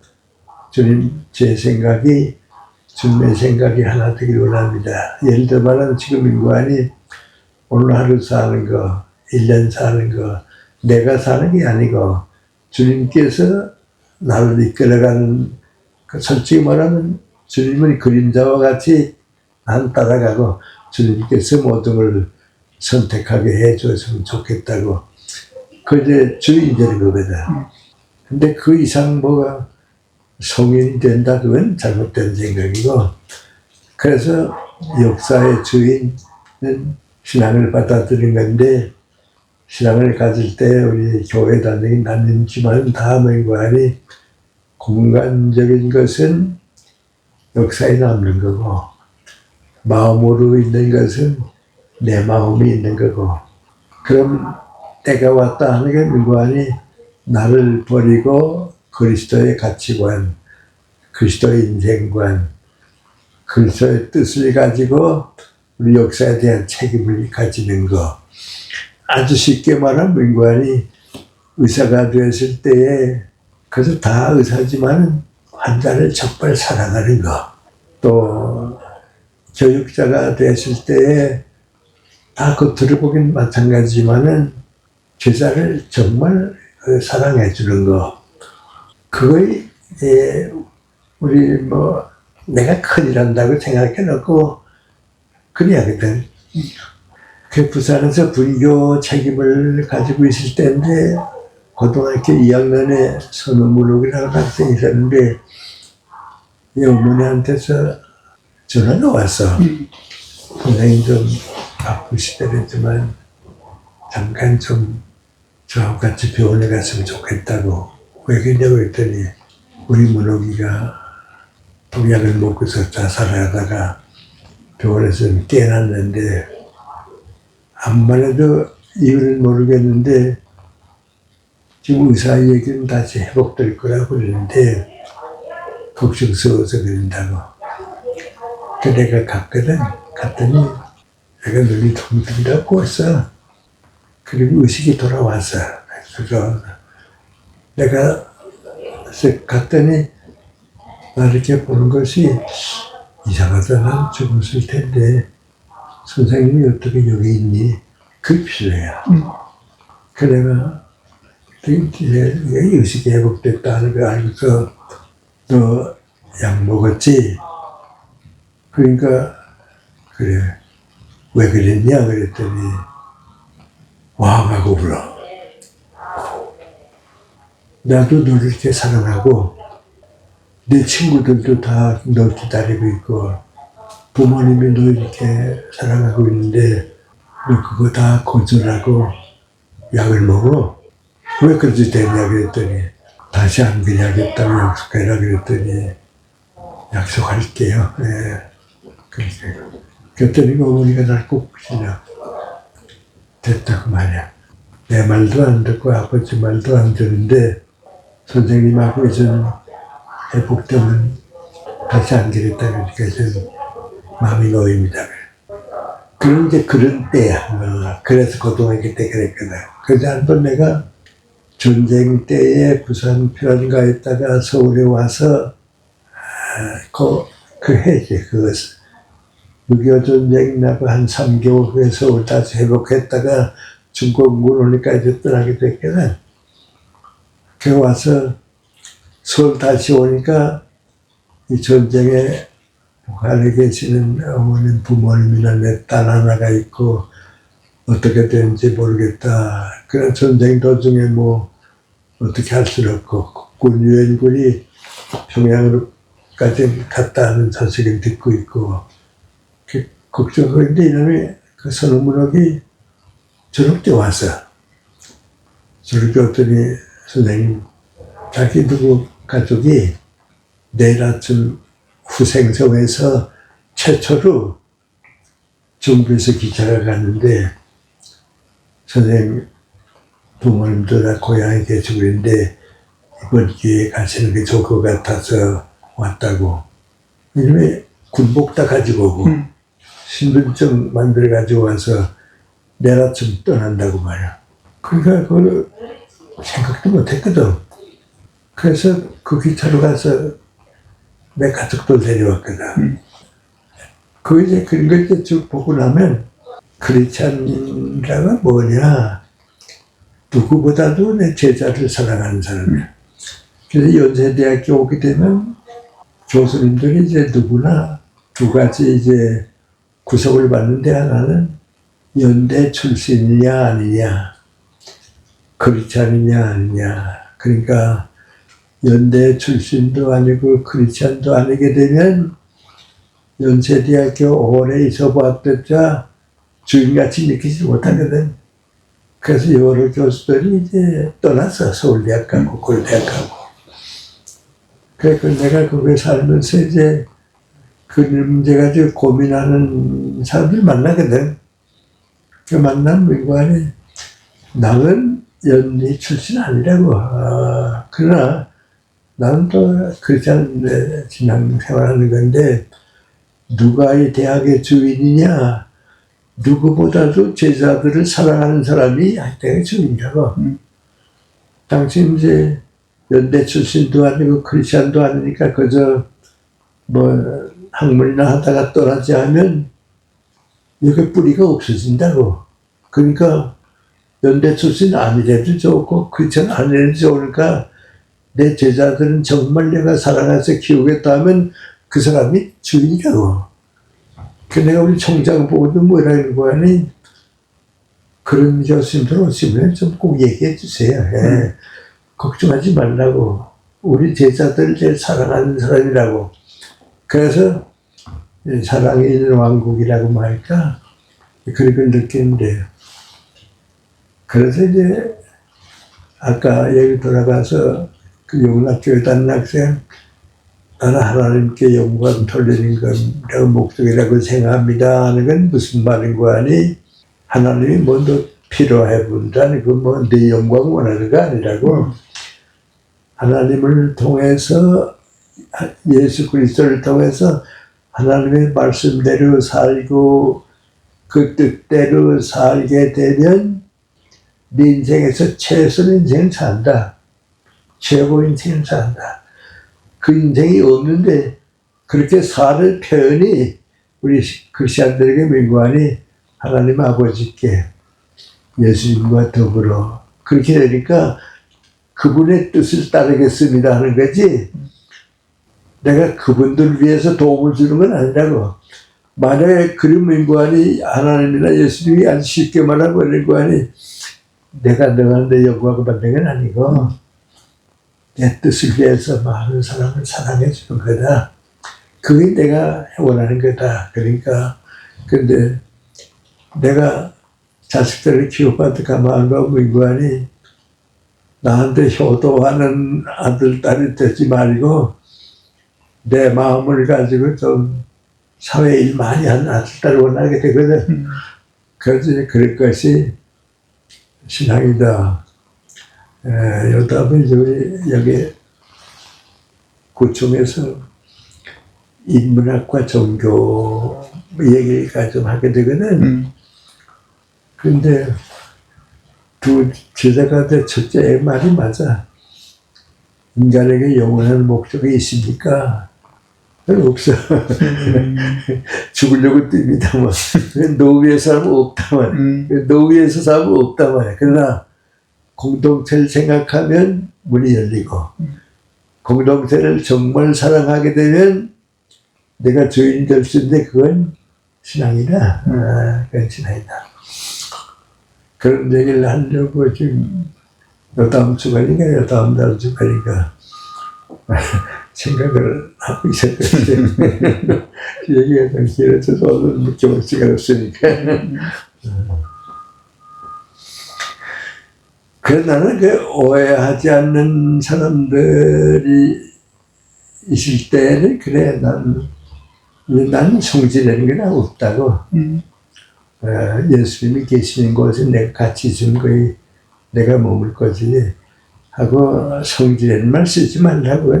주님 제 생각이 주님의 생각이 하나 되길 원합니다. 예를 들어 말하면 지금 인간이 오늘 하루 사는 거, 1년 사는 거, 내가 사는 게 아니고 주님께서 나를 이끌어가는, 솔직히 말하면 주님은 그림자와 같이 난 따라가고 주님께서 모든 걸 선택하게 해줬으면 좋겠다고. 그게 주인이 되는 거거든. 근데 그 이상 뭐가 성인이 된다, 그건 잘못된 생각이고, 그래서 역사의 주인은 신앙을 받아들인 건데, 신앙을 가질 때 우리 교회 다니지만 다 맹관이 공간적인 것은 역사에 남는 거고, 마음으로 있는 것은 내 마음이 있는 거고, 그럼 때가 왔다 하는 게 맹관이 나를 버리고 그리스도의 가치관, 그리스도의 인생관, 그리스도의 뜻을 가지고 우리 역사에 대한 책임을 가지는 거. 아주 쉽게 말하면 민관이 의사가 되었을 때에 그래서 다 의사지만 환자를 적발 사랑하는 거. 또 교육자가 되었을 때에 다 겉으로 보긴 마찬가지지만은 제자를 정말 사랑해 주는 거. 그거에 우리 뭐 내가 큰일 한다고 생각해 놓고 그래야거든. 그 부산에서 불교 책임을 가지고 있을 때인데 고등학교 2학년에 선우무록이라고 학생이 있었는데 이 어머니한테서 전화가 왔어. 선생님 좀 바쁘시더랬지만 잠깐 좀 저하고 같이 병원에 갔으면 좋겠다고. 왜 그러냐고 했더니 우리 문옥이가 독약을 먹고서 자살하다가 병원에서 깨어났는데 암만 해도 이유를 모르겠는데 지금 의사 얘기는 다시 회복될 거라고 그러는데 걱정스러워서 그런다고. 그 내가 갔거든. 갔더니 내가 눈이 둥둥 부었어. 그리고 의식이 돌아왔어. 그래서 내가 그래서 갔더니 나 이렇게 보는 것이 이상하다. 난 죽었을 텐데 선생님이 어떻게 여기 있니? 그 필요야. 그 내가 이제 의식이 회복됐다 하는 걸 알고서 너 약 먹었지? 그러니까 그래. 왜 그랬냐? 그랬더니 와하고 울어. 나도 너를 이렇게 사랑하고 내 친구들도 다 널 기다리고 있고 부모님이 너 이렇게 사랑하고 있는데 너 그거 다 거절하고 약을 먹어? 왜 그렇게 됐냐 그랬더니 다시 안 그래야겠다고 약속해라 그랬더니 약속할게요. 예. 그랬더니 어머니가 날 꼭 그냥 됐다고 말이야. 내 말도 안 듣고 아버지 말도 안 듣는데 선생님하고 이제 회복되면 다시 안 그랬다 그러니까 이제 마음이 놓입니다. 그런 이제 그런 때야. 그래서 그동안 그때 그랬거든. 그래서 한 번 내가 전쟁 때에 부산 편가했다가 서울에 와서 그 해지 그것을 6.25 전쟁 나고 한 3개월 후에 서울 다시 회복했다가 중공군 오니까 이제 떠나게 됐거든. 그 와서 서울 다시 오니까 이 전쟁에 북한에 계시는 어머님 부모님이나 내 딸 하나가 있고 어떻게 되는지 모르겠다. 그런 전쟁 도중에 뭐 어떻게 할 수는 없고 군 유엔군이 평양으로까지 갔다 하는 소식을 듣고 있고 걱정하는데 이놈이 그 선우문학이 저녁 때 와서 저렇게 왔더니 선생님 자기 누구 가족이 내일 아침 후생성에서 최초로 정부에서 기차가 갔는데 선생님 부모님도 다 고향에 계시고 있는데 이번 기회에 가시는 게 좋을 것 같아서 왔다고. 이놈이 군복 다 가지고 오고 신분증 만들어 가지고 와서 내일 아침 떠난다고 말이야. 그러니까 그걸 생각도 못 했거든. 그래서 그 기차로 가서 내 가족들 데려왔거든. 그 이제 그런 걸 이제 쭉 보고 나면 크리스찬이라가 뭐냐. 누구보다도 내 제자를 사랑하는 사람이야. 그래서 연세대학교 오게 되면 교수님들이 이제 누구나 두 가지 이제 구속을 받는데 하나는 연대 출신이냐 아니냐, 크리스찬이냐 아니냐. 그러니까 연대 출신도 아니고 크리스찬도 아니게 되면 연세대학교 오래 있어봤자 주인같이 느끼지 못하거든. 그래서 여러 교수들이 이제 떠나서 서울대학 가고 고려대학 가고. 그래서 내가 거기에 살면서 이제 그 문제 가지고 고민하는 사람들 만나거든. 그 만나면 민관이 나는 연리 출신 아니라고. 그러나 나는 또 크리스찬 신앙 생활하는 건데 누가 이 대학의 주인이냐? 누구보다도 제자들을 사랑하는 사람이 대학의 주인이라고. 당신 이제 연대 출신도 아니고 크리스찬도 아니니까 그저 뭐 학문이나 하다가 떠나지 하면 여기 뿌리가 없어진다고. 그러니까 연대 출신 아니래도 좋고 크리스찬 아니래도 좋으니까 내 제자들은 정말 내가 사랑해서 키우겠다 하면 그 사람이 주인이라고. 그 내가 우리 총장 보고도 뭐라는 거 아니 그런 교수님들 오시면 좀 꼭 얘기해 주세요. 예. 걱정하지 말라고. 우리 제자들 제일 사랑하는 사람이라고. 그래서 사랑이 있는 왕국이라고 말할까 그런 걸 느끼는데요. 그래서 이제 아까 여기 돌아가서 그 영락교회 다니는 학생 나는 하나님께 영광 돌리는 건 목적이라고 생각합니다 하는 건 무슨 말인 거 아니? 하나님이 뭐 너 필요해 본다는 그 뭐 네 영광 원하는 거 아니라고. 하나님을 통해서 예수 그리스도를 통해서 하나님의 말씀대로 살고 그 뜻대로 살게 되면 네 인생에서 최선 인생을 산다. 최고 인생을 산다. 그 인생이 없는데 그렇게 살 표현이 우리 크리스천들에게 맹구하니 하나님 아버지께 예수님과 더불어 그렇게 되니까 그분의 뜻을 따르겠습니다 하는 거지. 내가 그분들 위해서 도움을 주는 건 아니라고. 만약에 그런 맹구하니 하나님이나 예수님이 아주 쉽게 말하고 맹구하니 내가 너한테 요구하고 받는 건 아니고 내 뜻을 위해서 많은 사람을 사랑해 주는 거다. 그게 내가 원하는 거다. 그러니까 근데 내가 자식들을 키워받을까 마음과 맹구하니 나한테 효도하는 아들, 딸이 되지 말고 내 마음을 가지고 좀 사회 일 많이 하는 아들, 딸을 원하게 되거든. 그래서 그럴 것이 신앙이다. 요다음에 여기 구청에서 인문학과 종교 얘기가 좀 하게 되거든. 근데 두 제자가 첫째 말이 맞아. 인간에게 영원한 목적이 있습니까? 없어. 죽으려고 뜁니다. 뭐. 노후에서 하면 없다만. 노후에서 사면 없다만. 그러나 공동체를 생각하면 문이 열리고 공동체를 정말 사랑하게 되면 내가 주인이 될 수 있는데 그건 신앙이다. 그건 신앙이다. 그런 얘기를 하려고 지금 다음 주간인가 다음 달 주간인가 생각을 하고 있었는데 얘기가 좀 길어져서 오늘 묵혀볼 시간 없으니까 그래서 나는 그 오해하지 않는 사람들이 있을 때는 그래 난 성질내는 게 없다고. 예수님이 계시는 곳에 내가 같이 있으면 거의 내가 머물 거지 하고 성질내는 말 쓰지 말라고.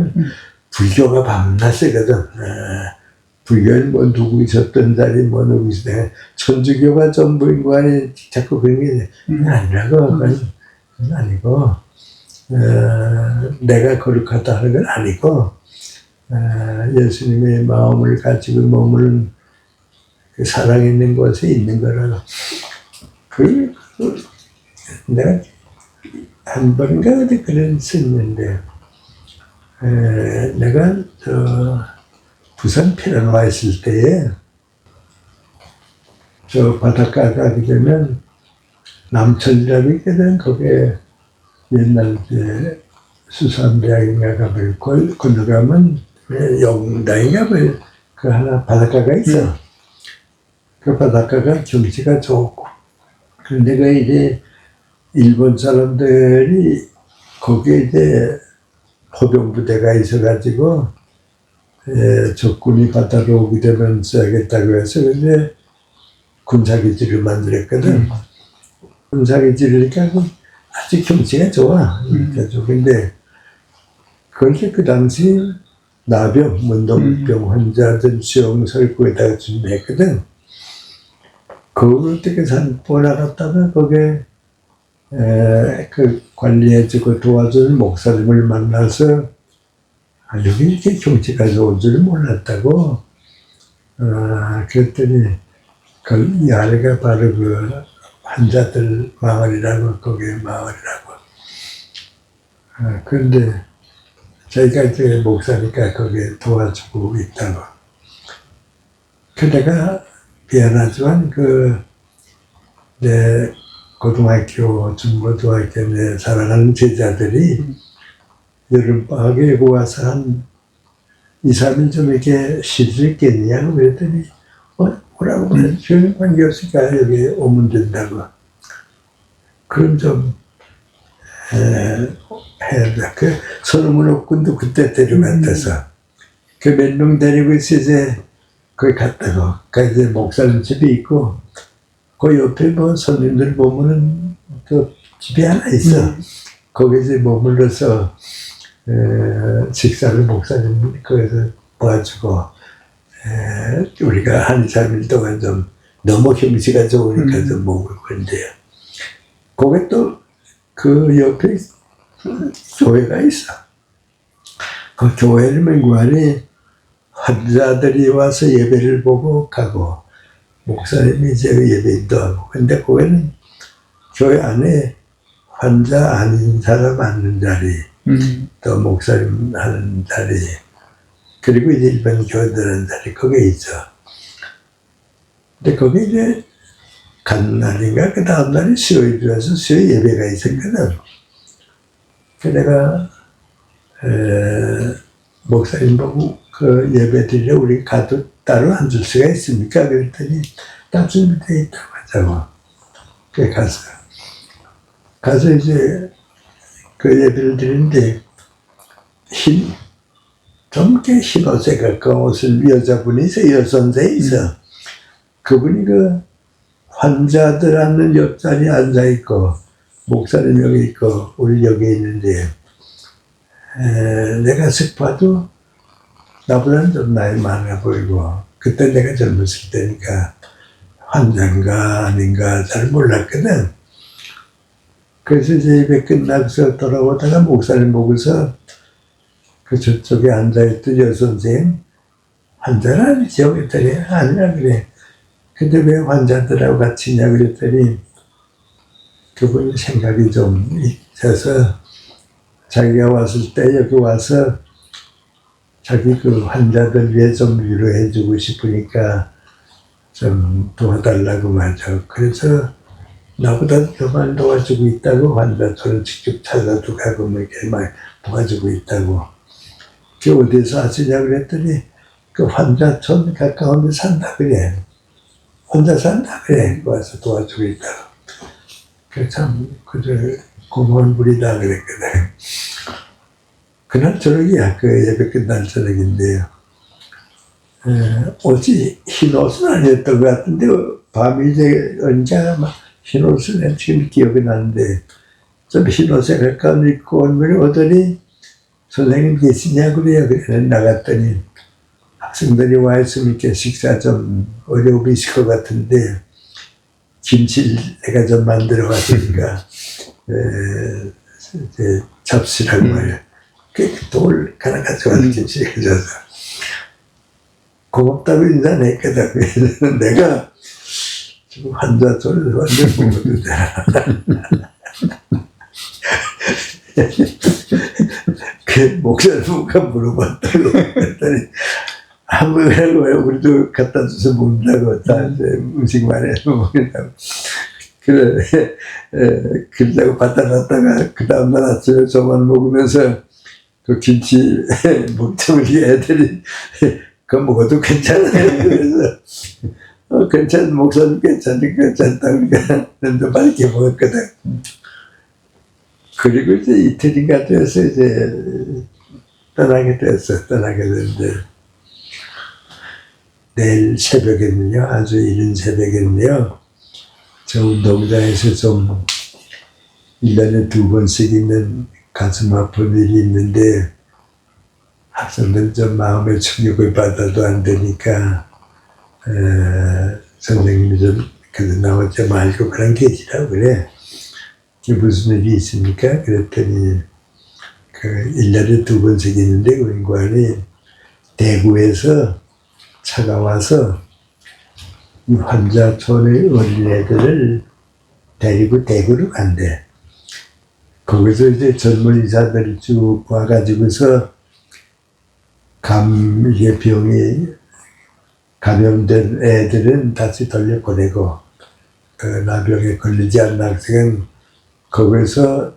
불교가 밤낮 쓰거든. 불교는 뭐 누구 있었던 자리 뭐 누구 있었던 천주교가 전부인 거 아니 자꾸 그런 게 아니라고. 그건 아니고 내가 거룩하다 하는 건 아니고 예수님의 마음을 가지고 머무는 그 사랑 있는 곳에 있는 거라고. 내가 한 번인가 어디 그런 썼는데 내가 부산 피라노 있을 때에 저 바닷가 가게 되면 남천이라고 있거든. 거기에 옛날 수산대학인가 가면 건너가면 영당인가 그 하나 바닷가가 있어. 그 바닷가가 경치가 좋고. 그런데 그 이제 일본 사람들이 거기에 이제 포병부대가 있어가지고 적군이 바다로 오게 되면 써야겠다고 해서 근데 군사기지를 만들었거든. 군사기지니까 아주 경치가 좋아. 근데 그런데 그 당시 나병, 문동병 환자들 수용소를 거기다가 준비했거든. 그걸 어떻게 산보 나갔다가 거기에 그 관리해주고 도와주는 목사님을 만나서 여기 이렇게 경치가 좋은 줄 몰랐다고. 그랬더니 이 아래가 바로 그 환자들 마을이라고, 거기에 마을이라고. 그런데 저희가 이제 목사니까 거기에 도와주고 있다고. 그 내가 미안하지만 내 고등학교, 중고등학교 내 사랑하는 제자들이 여름방학에 와서 한 2, 3일 좀 이렇게 쉴 수 있겠느냐고 그랬더니 뭐라고 그래. 교육관 교수가 여기 오면 된다고. 그럼 좀 해야 돼. 그 선우문옥군도 그때 데려갔다서 그 몇 명 데리고 있어 이제 거기 갔다고. 그 이제 목사님 집이 있고 그 옆에 뭐 손님들 보면은 그 집이 하나 있어. 거기 이제 머물러서 식사를 목사님 거기서 도와주고 우리가 한 2, 3일 동안 좀 너무 경치가 좋으니까 좀 머물고 있는데요. 거기 또 그 옆에 교회가 있어. 그 교회를 맹구하니 환자들이 와서 예배를 보고 가고 목사님이 이제 예배도 하고. 근데 거기는 교회 안에 환자 아닌 사람 앉는 자리, 또 목사님 하는 자리, 그리고 이제 일반 교회들 하는 자리, 거기에 있죠. 근데 거기 이제 간 날인가 그 다음 날이 수요일이라서 수요일 예배가 있었거든. 그 내가 목사님 보고 그 예배 드리러 우리 가도 따로 앉을 수가 있습니까? 그랬더니 딱 준비되어 있다고 하자고. 그래 가서 이제 그 예배를 드리는데 좀 흰 옷에 가까운 옷을 여자분이 있어, 여선생이 있어. 그분이 그 환자들 앉는 옆자리에 앉아있고, 목사님 여기 있고, 우리 여기 있는데, 내가 쓱 봐도 나보다는 좀 나이 많아 보이고, 그때 내가 젊었을 때니까 환자인가 아닌가 잘 몰랐거든. 그래서 이제 예배 끝나서 돌아오다가 목사님 보고서 그 저쪽에 앉아있던 여선생, 환자는 아니죠? 그랬더니 아니라 그래. 근데 왜 환자들하고 같이 있냐 그랬더니 그분이 생각이 좀 있어서 자기가 왔을 때 여기 와서 자기 그 환자들 위해 좀 위로해주고 싶으니까 좀 도와달라고 말이죠. 그래서 나보다 더 많이 도와주고 있다고, 환자들을 직접 찾아도 가고 뭐 이렇게 막 도와주고 있다고. 그 어디서 아시냐 그랬더니 그 환자촌 가까운 데 산다 그래. 혼자 산다 그래. 와서 도와주고 있다고. 그 참 그저 고마운 분이다 그랬거든. 그날 저녁이야. 그 예배 끝날 저녁인데요. 옷이 흰 옷은 아니었던 것 같은데 밤이 이제 언제가 막 흰 옷을 낸 지금 기억이 나는데 좀 흰 옷에 가까운 입고 온 분이 오더니 선생님 계시냐 그래요. 그래 나갔더니 학생들이 와 있으면 이렇게 식사 좀 어려움이 있을 것 같은데 김치를 내가 좀 만들어 왔으니까 이제 잡수라고 말이야. 그 돌 하나 가져와서 김치 가져와서 고맙다고 인사는 했거든. 그래서 내가 지금 환자 소리를 완전 먹어도 돼. 그 목사님과 물어봤다고 했더니 아무래도 우리도 갖다 줘서 먹는다고 다 이제 음식만 해서 먹는다고. 그래 그러다고 갖다 놨다가 그 다음날 아침에 저만 먹으면서 그 김치 먹자면 애들이 그거 먹어도 괜찮아요. 그래서 목사님 괜찮다 그러니까 좀 맛있게 먹었거든. 그리고 이제 이틀인가 돼서 이제 떠나게 됐는데 내일 새벽에는요, 아주 이른 새벽에는요, 저 운동장에서 좀 1년에 2번씩 있는 가슴 아픈 일이 있는데 학생들 좀 마음의 충격을 받아도 안 되니까 선생님이 좀 그래도 나오지 말고 그냥 계시라고 그래. 무슨 일이 있습니까? 그랬더니 그 1년에 2번씩 있는데 그 인관이 대구에서 차가 와서 이 환자촌의 어린애들을 데리고 대구로 간대. 거기서 이제 젊은 의사들이 쭉 와가지고서 이게 병이 감염된 애들은 다시 돌려보내고 나병에 걸리지 않는 학생은 거기서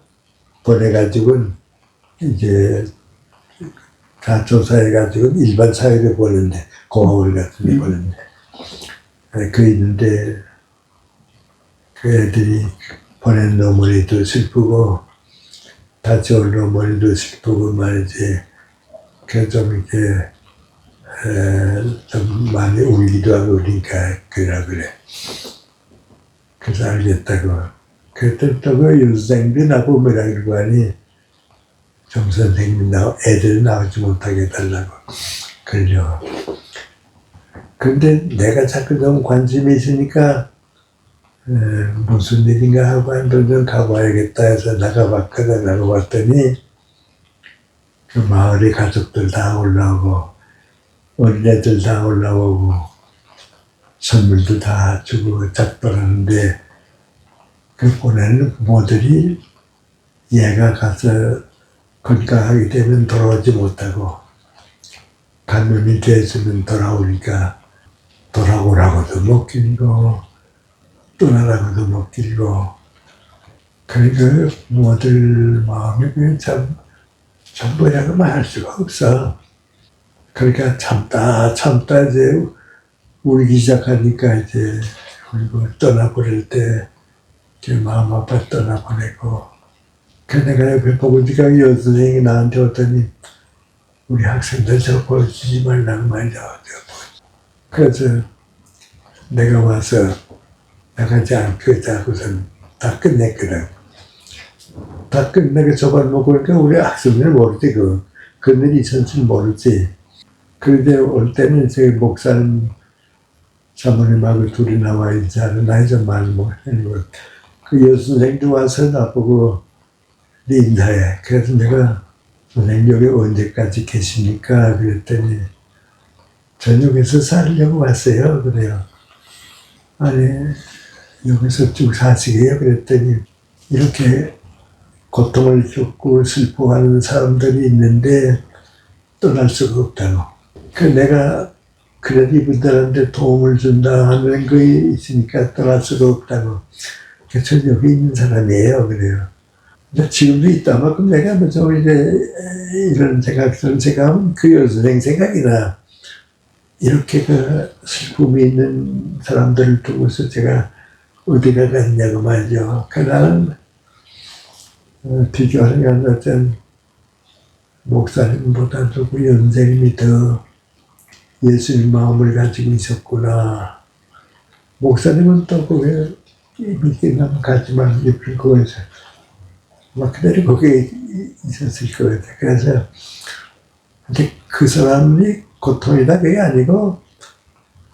보내가지고 이제 다 조사해가지고 일반 사회를 보는데 공학을 같은 데 보는데 그 있는데 그 애들이 보낸 어머니도 슬프고 다시 올 어머니도 슬프고 말이지. 그 좀 이렇게 좀 많이 울기도 하고 그러니까 그래. 그래서 알겠다고. 그랬더니 또 그 여선생님이 나보고 뭐라 그러고 하니 정 선생님이 애들 나오지 못하게 해달라고 그러려고. 근데 내가 자꾸 너무 관심이 있으니까 무슨 일인가 하고 한번 좀 가봐야겠다 해서 나가봤거든. 나가봤더니 그 마을의 가족들 다 올라오고 어린애들 다 올라오고 선물도 다 주고 작별하는데 그 보내는 부모들이 얘가 가서 건강하게 되면 돌아오지 못하고 감염이 됐으면 돌아오니까 돌아오라고도 못 길고 떠나라고도 못 길고 그러니까 부모들 마음이 참 뭐라고 말할 수가 없어. 그러니까 참다 이제 울기 시작하니까 이제 그리고 떠나버릴 때 제 마음 아파 떠나보내고 그 내가 옆에 보고 니까 여선생이 나한테 오더니 우리 학생들 저 보여주지 말라고 말이야. 그래서 내가 와서 나가지 않고 하고선 다 끝냈거든. 다 끝내고 저걸 먹고 그러니까 우리 학생들 모르지 그는 이 선수는 모르지. 그런데 올 때는 저희 목사님 사모님하고 둘이 나와 있잖아. 나이 좀 많이 먹고 그 여선생도 와서 나보고 네 인사해. 그래서 내가 선생님 여기 언제까지 계십니까? 그랬더니 저녁에서 살려고 왔어요. 그래요. 아니 여기서 쭉 사시게요? 그랬더니 이렇게 고통을 겪고 슬퍼하는 사람들이 있는데 떠날 수가 없다고. 그 내가 그래도 이분들한테 도움을 준다 하는 거 있으니까 떠날 수가 없다고. 그래서 여기 있는 사람이에요. 그래요. 지금도 있다만 그럼 내가 좀 이제 이런 생각하면 그 여선생 생각이 나. 이렇게 그 슬픔이 있는 사람들을 두고서 제가 어디가 갔냐고 말이죠. 그 나는 비교하는 어떤 목사님보다도 그 연생님이 더 예수님 마음을 가지고 있었구나. 목사님은 또 그게 믿기만 가지만 예쁠 거에서 막 그대로 거기에 있었을 거예요. 그래서 근데 그 사람이 고통이다 그게 아니고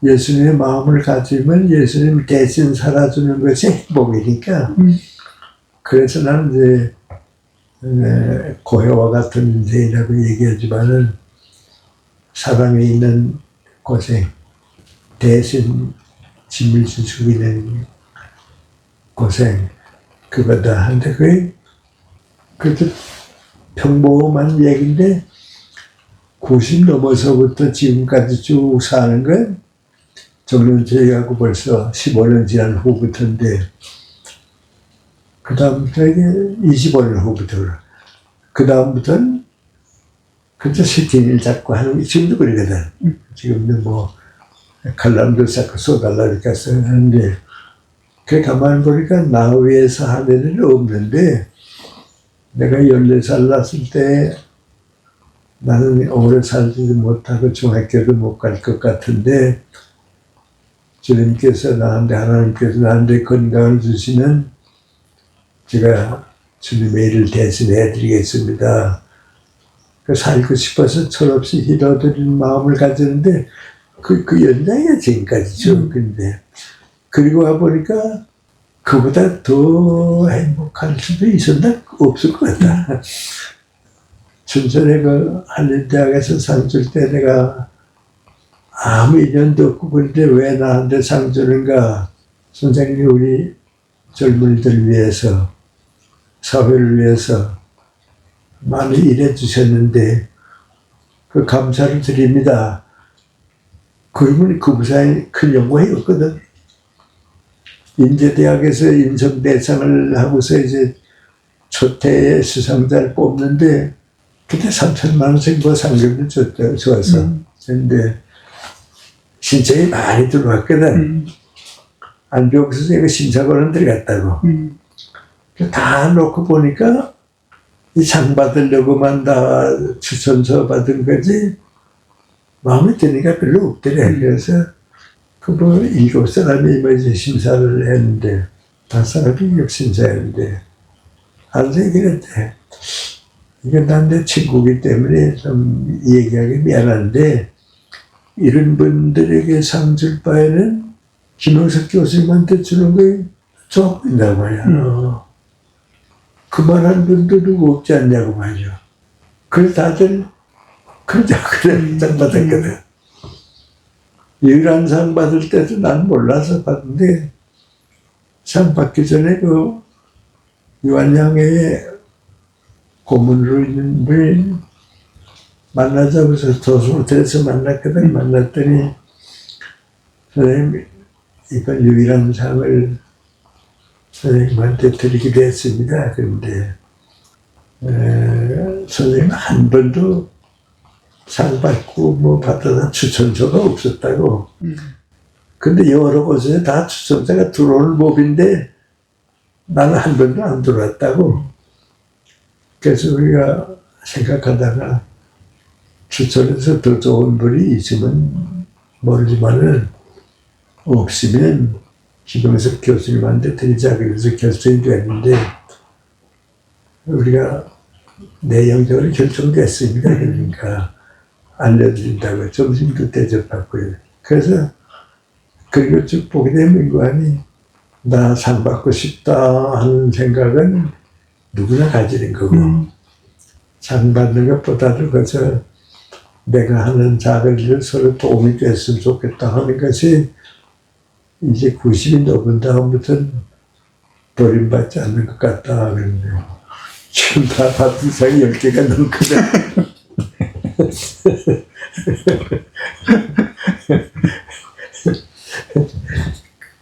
예수님의 마음을 가지면 예수님 대신 살아주는 것이 행복이니까 그래서 나는 이제 고해와 같은 인생이라고 얘기하지만은 사람이 있는 고생 대신 짐을 지수기는 고생 그거다 한데 그게 그래도 평범한 얘기인데 90 넘어서부터 지금까지 쭉 사는 건 정년퇴직하고 벌써 15년 지난 후부터인데 그 다음부터 이게 25년 후부터 그 다음부터는 그저 시티를 잡고 하는 게 지금도 그러거든. 지금도 뭐 칼럼도 쌓고 써달라니까 쓰는데 그 가만히 보니까 나 위해서 한 애는 없는데 내가 14살 났을 때 나는 오래 살지도 못하고 중학교도 못 갈 것 같은데 주님께서 하나님께서 나한테 건강을 주시면 제가 주님의 일을 대신해 드리겠습니다. 살고 싶어서 철없이 희도드리는 마음을 가지는데 그 연장이야 지금까지죠. 근데 그리고 와보니까 그보다 더 행복할 수도 있었나? 없을 것 같다. 춘천에 그 한림대학에서 상 줄 때 내가 아무 인연도 없고 그런데 왜 나한테 상 주는가? 선생님이 우리 젊은이들 위해서 사회를 위해서 많이 일해 주셨는데 그 감사를 드립니다. 그러면 그 부사에 큰 연구회였거든. 인제대학에서 인성대상을 하고서 이제 초태의 수상자를 뽑는데 그때 3천만 원씩 뭐 상금을 줬어. 근데 신청이 많이 들어왔거든. 안병수 내가 심사관은 들어갔다고. 다 놓고 보니까 이 상 받으려고만 다 추천서 받은 거지 마음에 드니까 별로 없더래. 그래서 그 뭐 7사람이 뭐 이제 심사를 했는데 5사람이 역심사했는데 안 생기는데 이건 난 내 친구기 때문에 좀 얘기하기 미안한데 이런 분들에게 상 줄 바에는 김영석 교수님한테 주는 거예요. 좁힌다고 말이야. 그만한 분도 누구 없지 않냐고 말이죠. 그래서 다들 그러자 그래 상 받았거든. 유일한 받을 때도 난 몰라서 받는데 상 받기 전에 그 유한양의 고문으로 있는 분이 만나자고 해서 도서호텔에서 만났거든. 만났더니 선생님 이번 유일한 상을 선생님한테 드리기로 했습니다. 그런데 선생님 한 번도 상 받고 뭐 받아서 추천서가 없었다고. 근데 여러 곳에 다 추천서가 들어오는 법인데 나는 한 번도 안 들어왔다고. 그래서 우리가 생각하다가 추천해서 더 좋은 분이 있으면 모르지만은 없으면 김영석 교수님한테 드리자. 그래서 결정이 됐는데 우리가 내용적으로 결정됐습니다. 그러니까 알려드린다고 점심도 대접받고요. 그래서 그리고 쭉 보게 되면 인간이 나 상 받고 싶다 하는 생각은 누구나 가지는 거고 상 받는 것보다도 그저 내가 하는 작은 일을 서로 도움이 됐으면 좋겠다 하는 것이 이제 90이 넘은 다음부터는 버림받지 않는 것 같다 그러는데 지금 다 받은 상이 10개가 넘거든.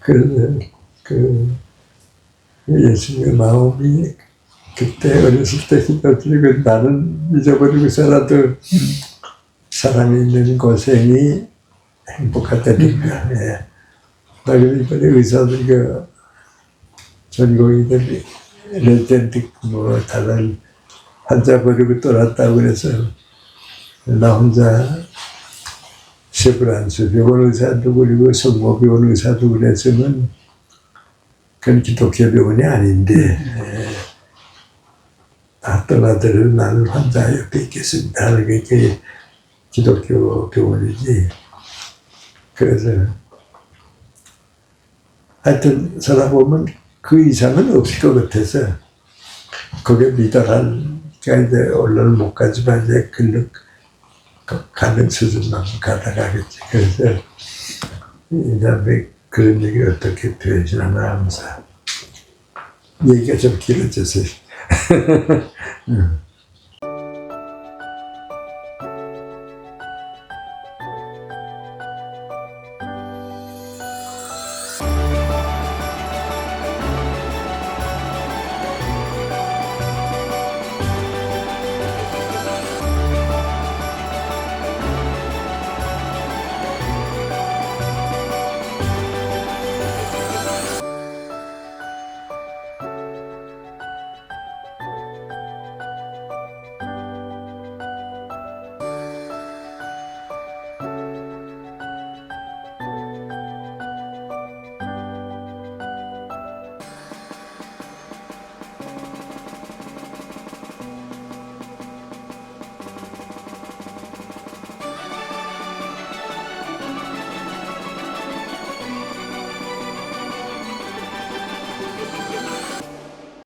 그래서 그 예수님의 마음이 그때 어렸을 때 힘들고 나는 잊어버리고 살아도 사람이 있는 고생이 행복하다니까. 예. 나 그래서 이번에 의사들이 그 전공의들 레전드 뭐 다른 환자 버리고 떠났다고 그래서 나 혼자 세브란스 병원 의사도 그리고 성모병원 의사도 그랬으면 그건 기독교 병원이 아닌데 다 떠나들어 나는 환자 옆에 있겠습니다 하는 게 기독교 병원이지. 그래서 하여튼 살아보면 그 이상은 없을 것 같아서 거기에 미달할 이제 언론을 못 가지만 이제 글로 가는 수준만 가다가겠지. 그래서 이 다음에 그런 얘기 어떻게 표현하나 하면서 얘기가 좀 길어져서